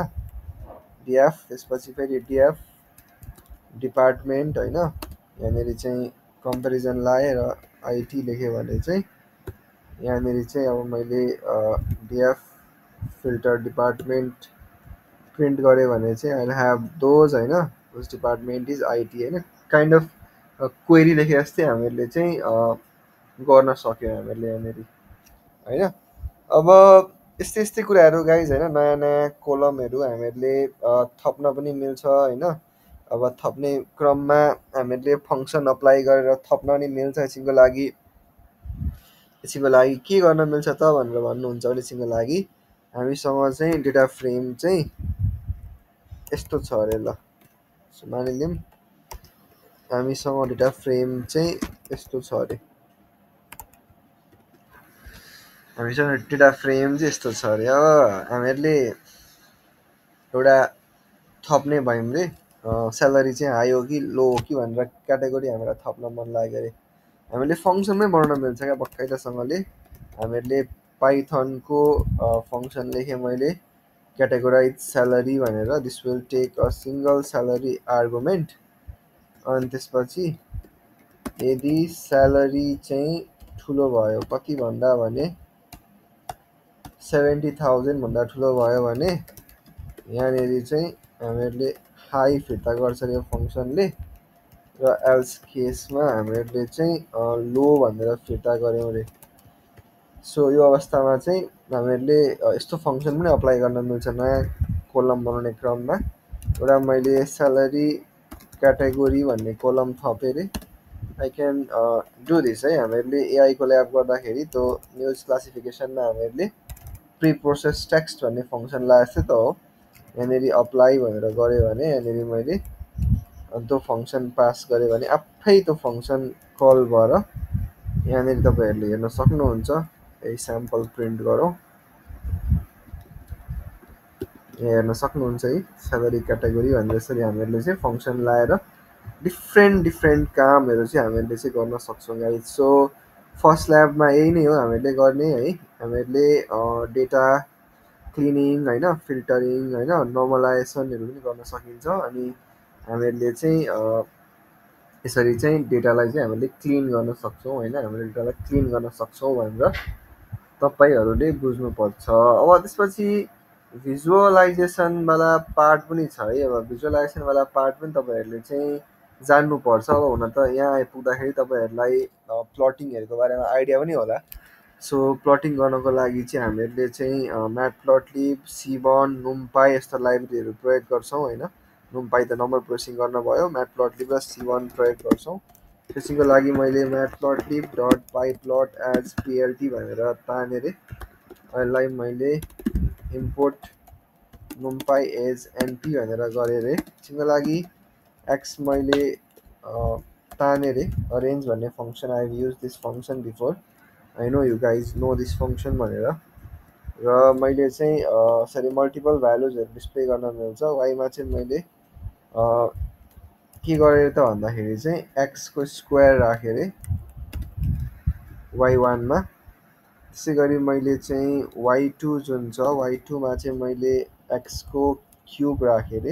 डिएफ त्यसपछि फेरि डिएफ डिपार्टमेन्ट होइन। यहाँनिर चाहिँ कम्पेरिजन लाएँ र आइटी लेखेँ भने चाहिँ यहाँनिर चाहिँ अब मैले डिएफ फिल्टर डिपार्टमेन्ट प्रिन्ट गरेँ भने चाहिँ आई विल ह्याभ दोज होइन दोज डिपार्टमेन्ट इज आइटी होइन। काइन्ड अफ क्वेरी लेखे जस्तै हामीहरूले चाहिँ गर्न सक्यो हामीहरूले यहाँनिर होइन। अब यस्तै कुराहरू गाइज होइन। नयाँ नयाँ कोलमहरू हामीहरूले थप्न पनि मिल्छ होइन। अब थप्ने क्रममा हामीहरूले फङ्सन अप्लाई गरेर थप्न नि मिल्छ। यसको लागि के गर्न मिल्छ त भनेर भन्नुहुन्छ भने यसको लागि हामीसँग चाहिँ डेटा फ्रेम चाहिँ यस्तो छ अरे। ल मानिलिउँ हामीसँग डेटा फ्रेम चाहिँ यस्तो छ अरे। हामीसँग डेटा फ्रेम चाहिँ यस्तो छ अरे। अब हामीहरूले एउटा थप्ने भयौँ रे स्यालेरी चाहिँ हाई हो कि लो हो कि भनेर क्याटेगोरी हामीलाई थप्न मन लाग्यो अरे। हामीले फङ्सनमै बनाउन मिल्छ क्या बकाइदासँगले। हामीहरूले पाइथनको फङ्सन लेखेँ मैले क्याटेगोराइज स्यालेरी भनेर। This will take a single salary argument. अनि त्यसपछि यदि स्यालेरी चाहिँ ठुलो भयो कति भन्दा भने 70,000 भन्दा ठुलो भयो भने यहाँनिर चाहिँ हामीहरूले हाई फिर्ता गर्छ यो फङ्सनले र एल्स केसमा हामीहरूले चाहिँ लो भनेर फिर्ता गऱ्यौँ अरे। सो यो अवस्थामा चाहिँ हामीहरूले यस्तो फङ्सन पनि अप्लाई गर्न मिल्छ नयाँ कोलम बनाउने क्रममा। एउटा मैले स्यालेरी क्याटेगोरी भन्ने कोलम थपेँ अरे। आई क्यान डु दिस है। हामीहरूले एआईको ल्याब गर्दाखेरि त्यो न्युज क्लासिफिकेसनमा हामीहरूले प्री प्रोसेस टेक्स्ट भन्ने फङ्सन लगाएको थियो त हो। यहाँनिर अप्लाई भनेर गरेँ भने यहाँनिर मैले त्यो फङ्सन पास गरेँ भने आफै त्यो फङ्सन कल भएर यहाँनिर तपाईँहरूले हेर्न सक्नुहुन्छ। यही स्याम्पल प्रिन्ट गरौँ। यहाँ हेर्न सक्नुहुन्छ है स्यालेरी क्याटेगोरी भनेर यसरी हामीहरूले चाहिँ फङ्सन लाएर डिफ्रेन्ट कामहरू चाहिँ हामीहरूले चाहिँ गर्न सक्छौँ गाइज। सो फर्स्ट ल्याबमा यही नै हो हामीहरूले गर्ने है। हामीहरूले डेटा क्लिनिङ होइन, फिल्टरिङ होइन, नर्मलाइजेसनहरू पनि गर्न सकिन्छ। अनि हामीहरूले चाहिँ यसरी चाहिँ डेटालाई चाहिँ हामीले क्लिन गर्न सक्छौँ होइन, हामीले डेटालाई क्लिन गर्न सक्छौँ भनेर तपाईँहरूले बुझ्नुपर्छ। अब त्यसपछि भिजुअलाइजेसनवाला पार्ट पनि छ है। अब भिजुअलाइजेसनवाला पार्ट पनि तपाईँहरूले चाहिँ जान्नुपर्छ। अब हुन त यहाँ आइपुग्दाखेरि तपाईँहरूलाई प्लटिङहरूको बारेमा आइडिया पनि होला। सो प्लटिङ गर्नको लागि चाहिँ हामीहरूले चाहिँ म्याटप्लटलिब, सिबन, नुम्पाई यस्ता लाइब्रेरीहरू प्रयोग गर्छौँ होइन। नुम्पाई त नम्बर प्रोसेसिङ गर्न भयो, म्याटप्लटलिब र सिबन प्रयोग गर्छौँ। त्यसैको लागि मैले म्याटप्लटलिब डट पाइप्लट एज पिएलटी भनेर तानेर यसलाई मैले इम्पोर्ट नुम्पाई एज एनपी भनेर गरेर त्यसको लागि एक्स मैले तानेर अरेन्ज भन्ने function I have use this function before, I know you guys know this function भनेर। र मैले चाहिँ यसरी मल्टिपल भ्यालुजहरू डिस्प्ले गर्न मिल्छ। वाइमा चाहिँ मैले के गरेर त भन्दाखेरि चाहिँ एक्सको स्क्वायर राखेर y1 मा, त्यसै गरी मैले चाहिँ y2 जुन छ y2 मा चाहिँ मैले एक्सको क्युब राखेर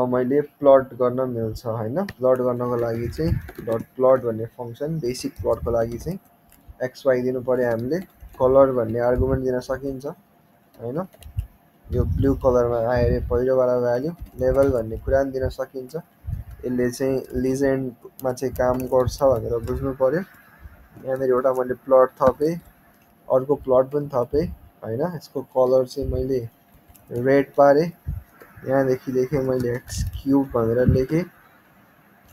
मैले प्लट गर्न मिल्छ होइन। प्लट गर्नको लागि चाहिँ डट प्लट भन्ने फङ्सन बेसिक प्लटको लागि चाहिँ XY दिनु पऱ्यो हामीले। कलर भन्ने आर्गुमेन्ट दिन सकिन्छ होइन, यो ब्लू कलरमा आएर पहिलोवाला भ्याल्यु। लेभल भन्ने कुरा पनि दिन सकिन्छ, यसले चाहिँ लिजेन्डमा चाहिँ काम गर्छ भनेर बुझ्नु पऱ्यो। यहाँनिर एउटा मैले प्लट थपेँ, अर्को प्लट पनि थपेँ होइन। यसको कलर चाहिँ मैले रेड पारेँ, यहाँदेखि लेखेँ मैले एक्स क्युब भनेर लेखेँ।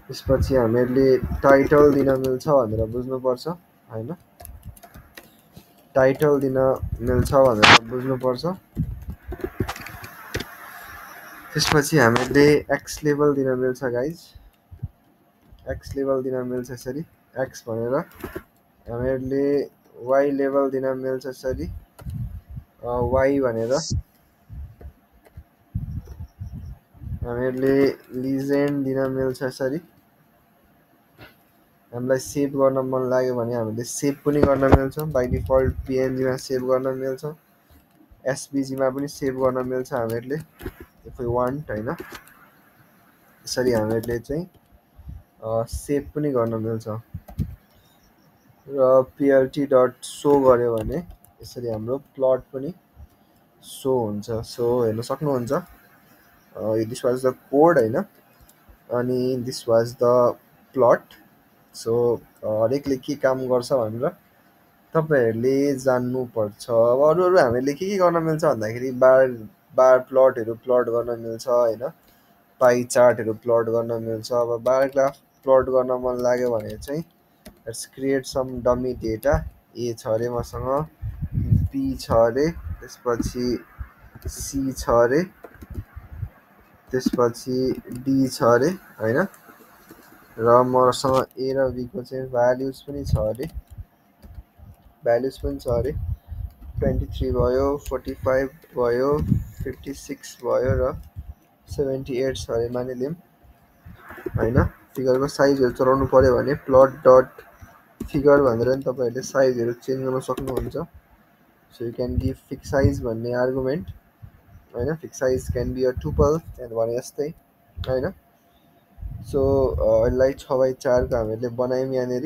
त्यसपछि हामीहरूले टाइटल दिन मिल्छ भनेर बुझ्नुपर्छ होइन, टाइटल दिन मिल्छ भनेर बुझ्नुपर्छ। त्यसपछि हामीहरूले एक्स लेभल दिन मिल्छ गाइज, एक्स लेभल दिन मिल्छ यसरी एक्स भनेर। हामीहरूले वाइ लेभल दिन मिल्छ यसरी वाइ भनेर। हामीहरूले लिजेन्ड दिन मिल्छ यसरी। हामीलाई सेभ गर्न मन लाग्यो भने हामीले सेभ पनि गर्न मिल्छ। बाई डिफल्ट पिएनजीमा सेभ गर्न मिल्छ, एसबिजीमा पनि सेभ गर्न मिल्छ हामीहरूले इफ यु वान्ट होइन। यसरी हामीहरूले चाहिँ सेभ पनि गर्न मिल्छ। र पिएलटी डट सो गऱ्यो भने यसरी हाम्रो प्लट पनि सो हुन्छ। सो हेर्न सक्नुहुन्छ दिस वाज द कोड होइन, अनि this was the plot. So हरेकले के काम गर्छ भनेर तपाईँहरूले जान्नुपर्छ। अब अरू हामीहरूले के गर्न मिल्छ भन्दाखेरि बार प्लटहरू प्लट गर्न मिल्छ होइन, पाई चार्टहरू प्लट गर्न मिल्छ। अब बार ग्राफ प्लट गर्न मन लाग्यो भने चाहिँ let's create some dummy data. ए छ अरे मसँग, बी छ अरे, त्यसपछि सी छ अरे, त्यसपछि डी छ अरे होइन। र मसँग ए र बीको चाहिँ भ्याल्युज पनि छ अरे, 23 भयो, 45 भयो, 56 भयो र 78 छ अरे मानिलिउँ होइन। फिगरको साइजहरू चलाउनु पऱ्यो भने प्लट डट फिगर भनेर नि तपाईँहरूले साइजहरू चेन्ज गर्न सक्नुहुन्छ। So you can give fix size भन्ने आर्गुमेन्ट होइन, fix size can be a tuple भने जस्तै होइन। सो यसलाई 6x4 को हामीहरूले बनायौँ यहाँनिर।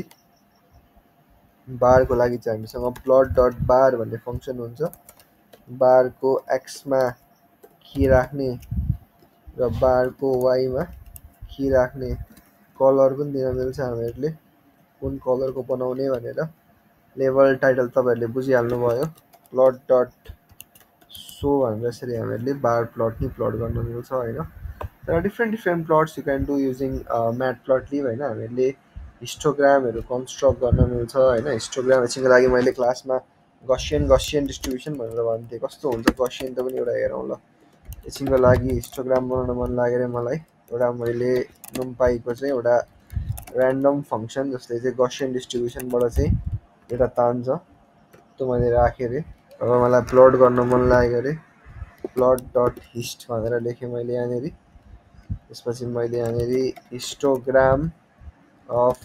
बारको लागि चाहिँ हामीसँग प्लट डट बार भन्ने फङ्सन हुन्छ। बारको एक्समा के राख्ने र बारको वाइमा के राख्ने, कलर पनि दिन मिल्छ हामीहरूले कुन कलरको बनाउने भनेर। लेभल टाइटल तपाईँहरूले बुझिहाल्नु भयो। प्लट डट सो भनेर यसरी हामीहरूले बार प्लट नि प्लट गर्न मिल्छ होइन। तर different plots you can do using matplotlib होइन। हामीहरूले हिस्टोग्रामहरू कन्स्ट्रक्ट गर्न मिल्छ होइन। हिस्टोग्राम एकछिनको लागि मैले क्लासमा गसियन डिस्ट्रिब्युसन भनेर भन्थे। कस्तो हुन्छ गसियन त पनि एउटा हेरौँ ल। एकछिनको लागि हिस्टोग्राम बनाउन मन लाग्यो मलाई। एउटा मैले नुम्पाईको चाहिँ एउटा ऱ्यान्डम फङ्सन जसले चाहिँ गसियन डिस्ट्रिब्युसनबाट चाहिँ एउटा तान्छ, त्यो मैले राखेँ अरे। अब मलाई प्लट गर्न मन लाग्यो अरे, प्लट डट हिस्ट भनेर लेखेँ मैले यहाँनिर। त्यसपछि मैले यहाँनिर हिस्टोग्राम अफ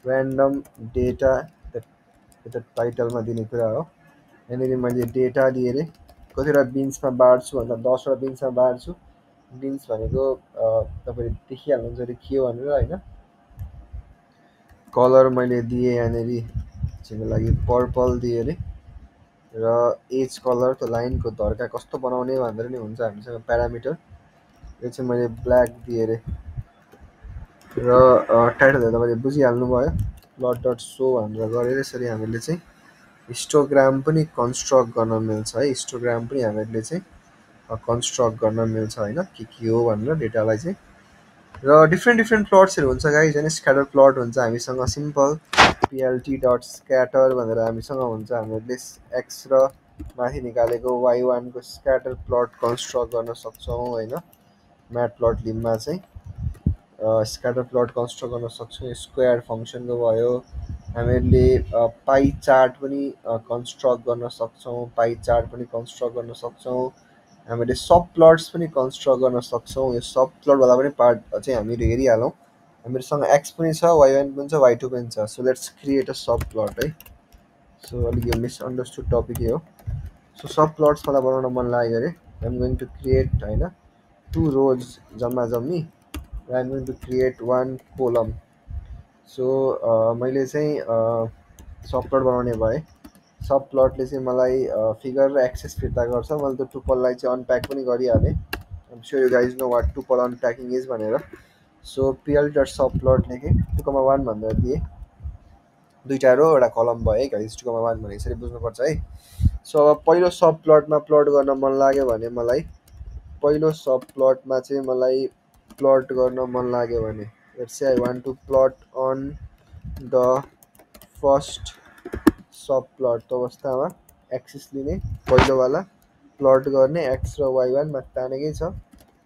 ऱ्यान्डम डेटा, त्यो टाइटलमा दिने कुरा हो। यहाँनिर मैले डेटा दिएँ अरे, कतिवटा बिन्समा बाँड्छु भन्दा 10वटा बिन्समा बाँड्छु। बिन्स भनेको तपाईँले देखिहाल्नुहुन्छ अरे के हो भनेर होइन। कलर मैले दिएँ यहाँनिर एकछिनको लागि पर्पल दिएँ अरे, र एज कलर त्यो लाइनको धर्का कस्तो बनाउने भनेर नि हुन्छ हामीसँग प्यारामिटर, यो चाहिँ मैले ब्ल्याक दिएँ अरे। र टाइटलहरू तपाईँले बुझिहाल्नु भयो। प्लट डट सो भनेर गरेर यसरी हामीले चाहिँ हिस्टोग्राम पनि कन्स्ट्रक्ट गर्न मिल्छ है। हिस्टोग्राम पनि हामीले चाहिँ कन्स्ट्रक्ट गर्न मिल्छ होइन, के हो भनेर डेटालाई चाहिँ। र डिफ्रेन्ट प्लट्सहरू हुन्छ गाइज होइन। स्क्याटर प्लट हुन्छ हामीसँग, सिम्पल plt डट स्क्याटर भनेर हामीसँग हुन्छ। हामीले एक्स र माथि निकालेको y1 को स्क्याटर प्लट कन्स्ट्रक्ट गर्न सक्छौँ होइन। म्याटप्लटलिबमा चाहिँ स्क्याटर प्लट कन्स्ट्रक्ट गर्न सक्छौँ। स्क्वायर फङ्सनको भयो। हामीले पाई चार्ट पनि कन्स्ट्रक्ट गर्न सक्छौँ, पाई चार्ट पनि कन्स्ट्रक्ट गर्न सक्छौँ। हामीले सब प्लट्स पनि कन्स्ट्रक्ट गर्न सक्छौँ। यो सब प्लटवाला पनि पार्ट चाहिँ हामीले हेरिहालौँ। हामीसँग एक्स पनि छ, y1 पनि छ, y2 पनि छ। So let's create a sub plot है। सो अलिक यो मिसअन्डरस्टुड टपिक हो। सो सब प्लट्स मलाई बनाउन मन लाग्यो अरे। I am going to create होइन 2 रोज जम्मा जम्मी, र I am going to create 1 column. So मैले चाहिँ सब प्लट बनाउने भए। सब प्लटले चाहिँ मलाई फिगर र एक्सेस फिर्ता गर्छ। मैले त्यो टुपललाई चाहिँ अनप्याक पनि गरिहालेँ। I'm sure you guys know what tuple unpacking is भनेर। सो plt डट सब प्लट लेखेँ, 2,1 भनेर दिएँ। 2टा रो एउटा कलम भयो है गाइज, 2,1 भने यसरी बुझ्नुपर्छ है। सो अब पहिलो सब प्लटमा प्लट गर्न मन लाग्यो भने मलाई, पहिलो सब प्लटमा चाहिँ मलाई प्लट गर्न मन लाग्यो भने, let's say I want to plot on the first sub plot अवस्थामा एक्सिस लिने, पहिलोवाला प्लट गर्ने, एक्स र y1 माथि तानेकै छ।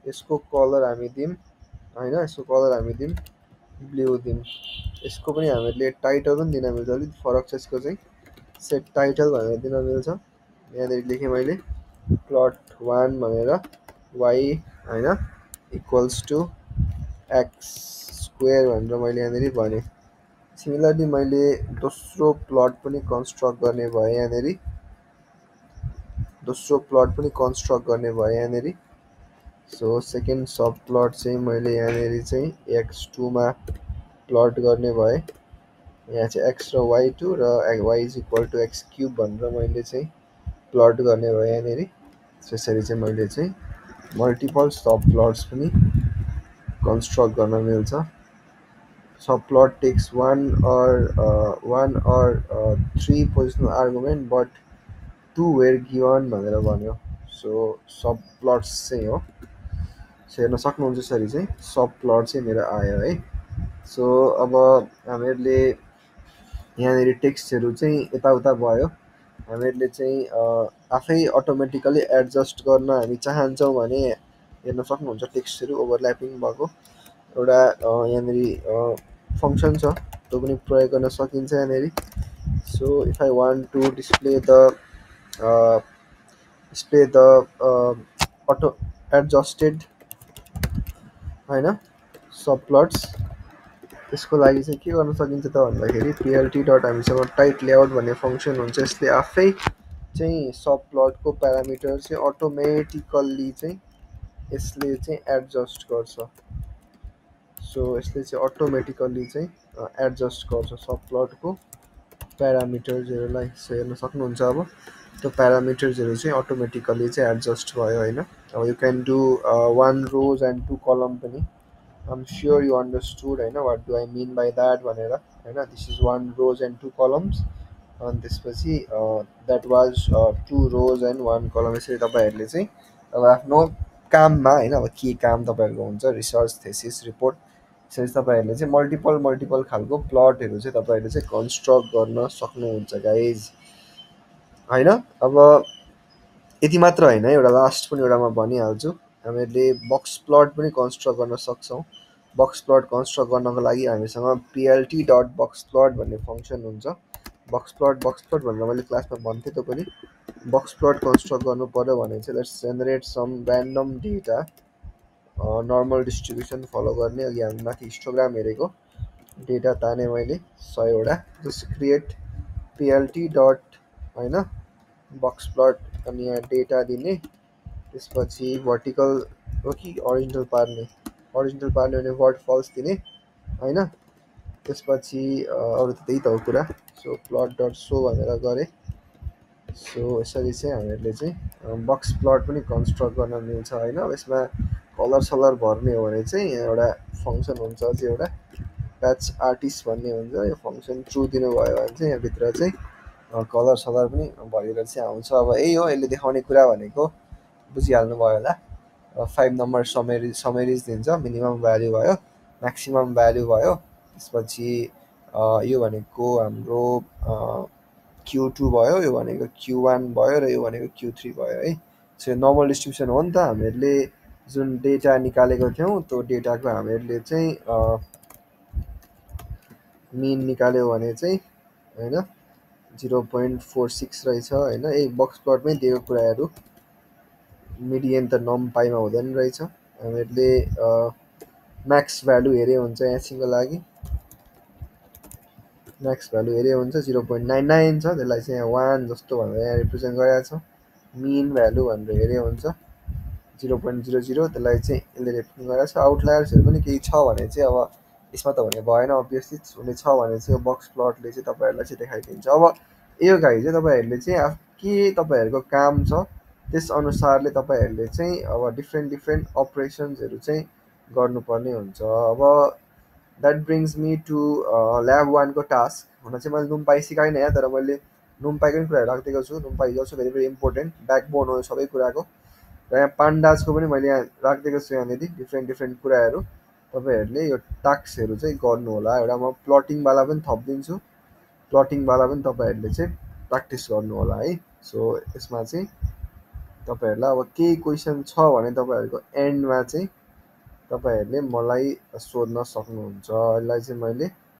यसको कलर हामी दिउँ होइन, यसको कलर हामी दिउँ ब्लू दिउँ। यसको पनि हामीले टाइटल पनि दिन मिल्छ, अलिक फरक छ यसको चाहिँ। सेट टाइटल भनेर दिन मिल्छ। यहाँनिर लेखेँ मैले प्लट 1 भनेर y होइन इक्वल्स टु एक्स स्क्वायर भनेर मैले यहाँनिर भनेँ। सिमिलरली मैले दोस्रो प्लट पनि कन्स्ट्रक्ट गर्ने भए यहाँनिर, दोस्रो प्लट पनि कन्स्ट्रक्ट गर्ने भए यहाँनिर। सो सेकेन्ड सब प्लट चाहिँ मैले यहाँनिर चाहिँ x2 मा प्लट गर्ने भए, यहाँ चाहिँ x र y2 र y is equal to X cube भनेर मैले चाहिँ प्लट गर्ने भए यहाँनिर। त्यसरी चाहिँ मैले चाहिँ मल्टिपल सब प्लट्स पनि कन्स्ट्रक्ट गर्न मिल्छ। Subplot takes one or 3 positional argument but 2 were given भनेर भन्यो। सो सब प्लट्स चाहिँ हो। सो हेर्न सक्नुहुन्छ यसरी चाहिँ सब प्लट चाहिँ मेरो आयो है। सो अब हामीहरूले यहाँनिर टेक्स्टहरू चाहिँ यताउता भयो। हामीहरूले चाहिँ आफै अटोमेटिकली एडजस्ट गर्न हामी चाहन्छौँ भने हेर्न सक्नुहुन्छ टेक्स्टहरू ओभरल्यापिङ भएको एउटा यहाँनिर फङ्सन छ, त्यो पनि प्रयोग गर्न सकिन्छ यहाँनिर। So if I want to display the auto adjusted होइन सब प्लट्स, त्यसको लागि चाहिँ के गर्न सकिन्छ त भन्दाखेरि plt डट हामीसँग टाइट लेआउट भन्ने फङ्सन हुन्छ। यसले आफै चाहिँ सब प्लटको प्यारामिटर चाहिँ अटोमेटिकल्ली चाहिँ यसले चाहिँ एडजस्ट गर्छ। सो यसले चाहिँ अटोमेटिकल्ली चाहिँ एडजस्ट गर्छ सब प्लटको प्यारामिटर्सहरूलाई। सो हेर्न सक्नुहुन्छ अब त्यो प्यारामिटर्सहरू चाहिँ अटोमेटिकल्ली चाहिँ एडजस्ट भयो होइन। अब you can do 1 rows and 2 column पनि। आइम स्योर यु अन्डरस्टुड होइन what do I mean by that भनेर होइन। This is 1 rows and 2 columns, अनि त्यसपछि द्याट वाज 2 रोज एन्ड 1 कलम। यसरी तपाईँहरूले चाहिँ अब आफ्नो काममा होइन, अब के काम तपाईँहरूको हुन्छ, रिसर्च थेसिस रिपोर्ट, यसरी तपाईँहरूले चाहिँ मल्टिपल खालको प्लटहरू चाहिँ तपाईँहरूले चाहिँ कन्स्ट्रक्ट गर्न सक्नुहुन्छ गाइज। होइन। अब यति मात्र होइन, एउटा लास्ट पनि एउटा म भनिहाल्छु। हामीले बक्स प्लट पनि कन्स्ट्रक्ट गर्न सक्छौँ। बक्स प्लट कन्स्ट्रक्ट गर्नको लागि हामीसँग पिएलटी डट बक्स प्लट भन्ने फङ्सन हुन्छ। बक्स प्लट भनेर मैले क्लासमा भन्थेँ त पनि। बक्स प्लट कन्स्ट्रक्ट गर्नु पऱ्यो भने चाहिँ let's generate some random data, normal distribution follow गर्ने। अघि हामी माथि हिस्टोग्राम हेरेको डेटा ताने मैले 100वटा। जस्ट क्रिएट पिएलटी डट होइन बक्स प्लट, अनि यहाँ डेटा दिने, त्यसपछि भर्टिकल हो कि ओरिजिनल पार्ने भने वर्ड फल्स दिने होइन। त्यसपछि अरू त त्यही त हो कुरा। सो प्लट डट सो भनेर गरेँ। सो यसरी चाहिँ हामीहरूले चाहिँ बक्स प्लट पनि कन्स्ट्रक्ट गर्न मिल्छ होइन। अब यसमा कलर सलर भर्ने हो भने चाहिँ यहाँ एउटा फङ्सन हुन्छ चाहिँ एउटा प्याच आर्टिस्ट भन्ने हुन्छ। यो फङ्सन ट्रु दिनुभयो भने चाहिँ यहाँभित्र चाहिँ कलर सलर पनि भरेर चाहिँ आउँछ। अब यही हो यसले देखाउने कुरा भनेको, बुझिहाल्नु भयो होला। 5 नम्बर समरिज दिन्छ, मिनिमम भ्याल्यु भयो, म्याक्सिमम भ्याल्यु भयो, त्यसपछि यो भनेको हाम्रो Q2 भयो, यो भनेको Q1 भयो, र यो भनेको Q3 भयो है। सो नर्मल डिस्ट्रिब्युसन हो नि त। हामीहरूले जुन डेटा निकालेको थियौँ त्यो डेटाको हामीहरूले चाहिँ मिन निकाल्यो भने चाहिँ होइन 0.46 रहेछ होइन। यही बक्स प्लटमै दिएको कुराहरू। मिडियन त नमपाईमा हुँदैन रहेछ। हामीहरूले म्याक्स भ्यालु हेरे हुन्छ एचको लागि, म्याक्स भ्यालु हेरे हुन्छ 0.99 छ, त्यसलाई चाहिँ यहाँ 1 जस्तो भनेर यहाँ रिप्रेजेन्ट गरेको छ। मिन भ्यालु भनेर हेरे हुन्छ 0.00, त्यसलाई चाहिँ यसले रिप्रेजेन्ट गरेको छ। आउटलायर्सहरू पनि केही छ भने चाहिँ अब यसमा त हुने भएन, अभियसली हुने छ भने चाहिँ यो बक्स प्लटले चाहिँ तपाईँहरूलाई चाहिँ देखाइदिन्छ। अब यो गाई चाहिँ तपाईँहरूले चाहिँ के तपाईँहरूको काम छ त्यसअनुसारले तपाईँहरूले चाहिँ अब डिफ्रेन्ट अपरेसन्सहरू चाहिँ गर्नुपर्ने हुन्छ। अब that brings me to lab 1को टास्क। हुन चाहिँ मैले नुम्पाई सिकाइनँ यहाँ, तर मैले नुम्पाईको पनि कुराहरू राखिदिएको छु। NumPy is also very important, backbone हो सबै कुराको। र यहाँ पान्डाजको पनि मैले यहाँ राखिदिएको छु यहाँनिर डिफ्रेन्ट कुराहरू। तपाईँहरूले यो टास्कहरू चाहिँ गर्नु होला। एउटा म प्लटिङवाला पनि थपिदिन्छु, प्लटिङवाला पनि तपाईँहरूले चाहिँ प्र्याक्टिस गर्नु होला है। सो यसमा चाहिँ तपाईँहरूलाई अब केही क्वेसन छ भने तपाईँहरूको एन्डमा चाहिँ तपाईँहरूले मलाई सोध्न सक्नुहुन्छ। यसलाई चाहिँ मैले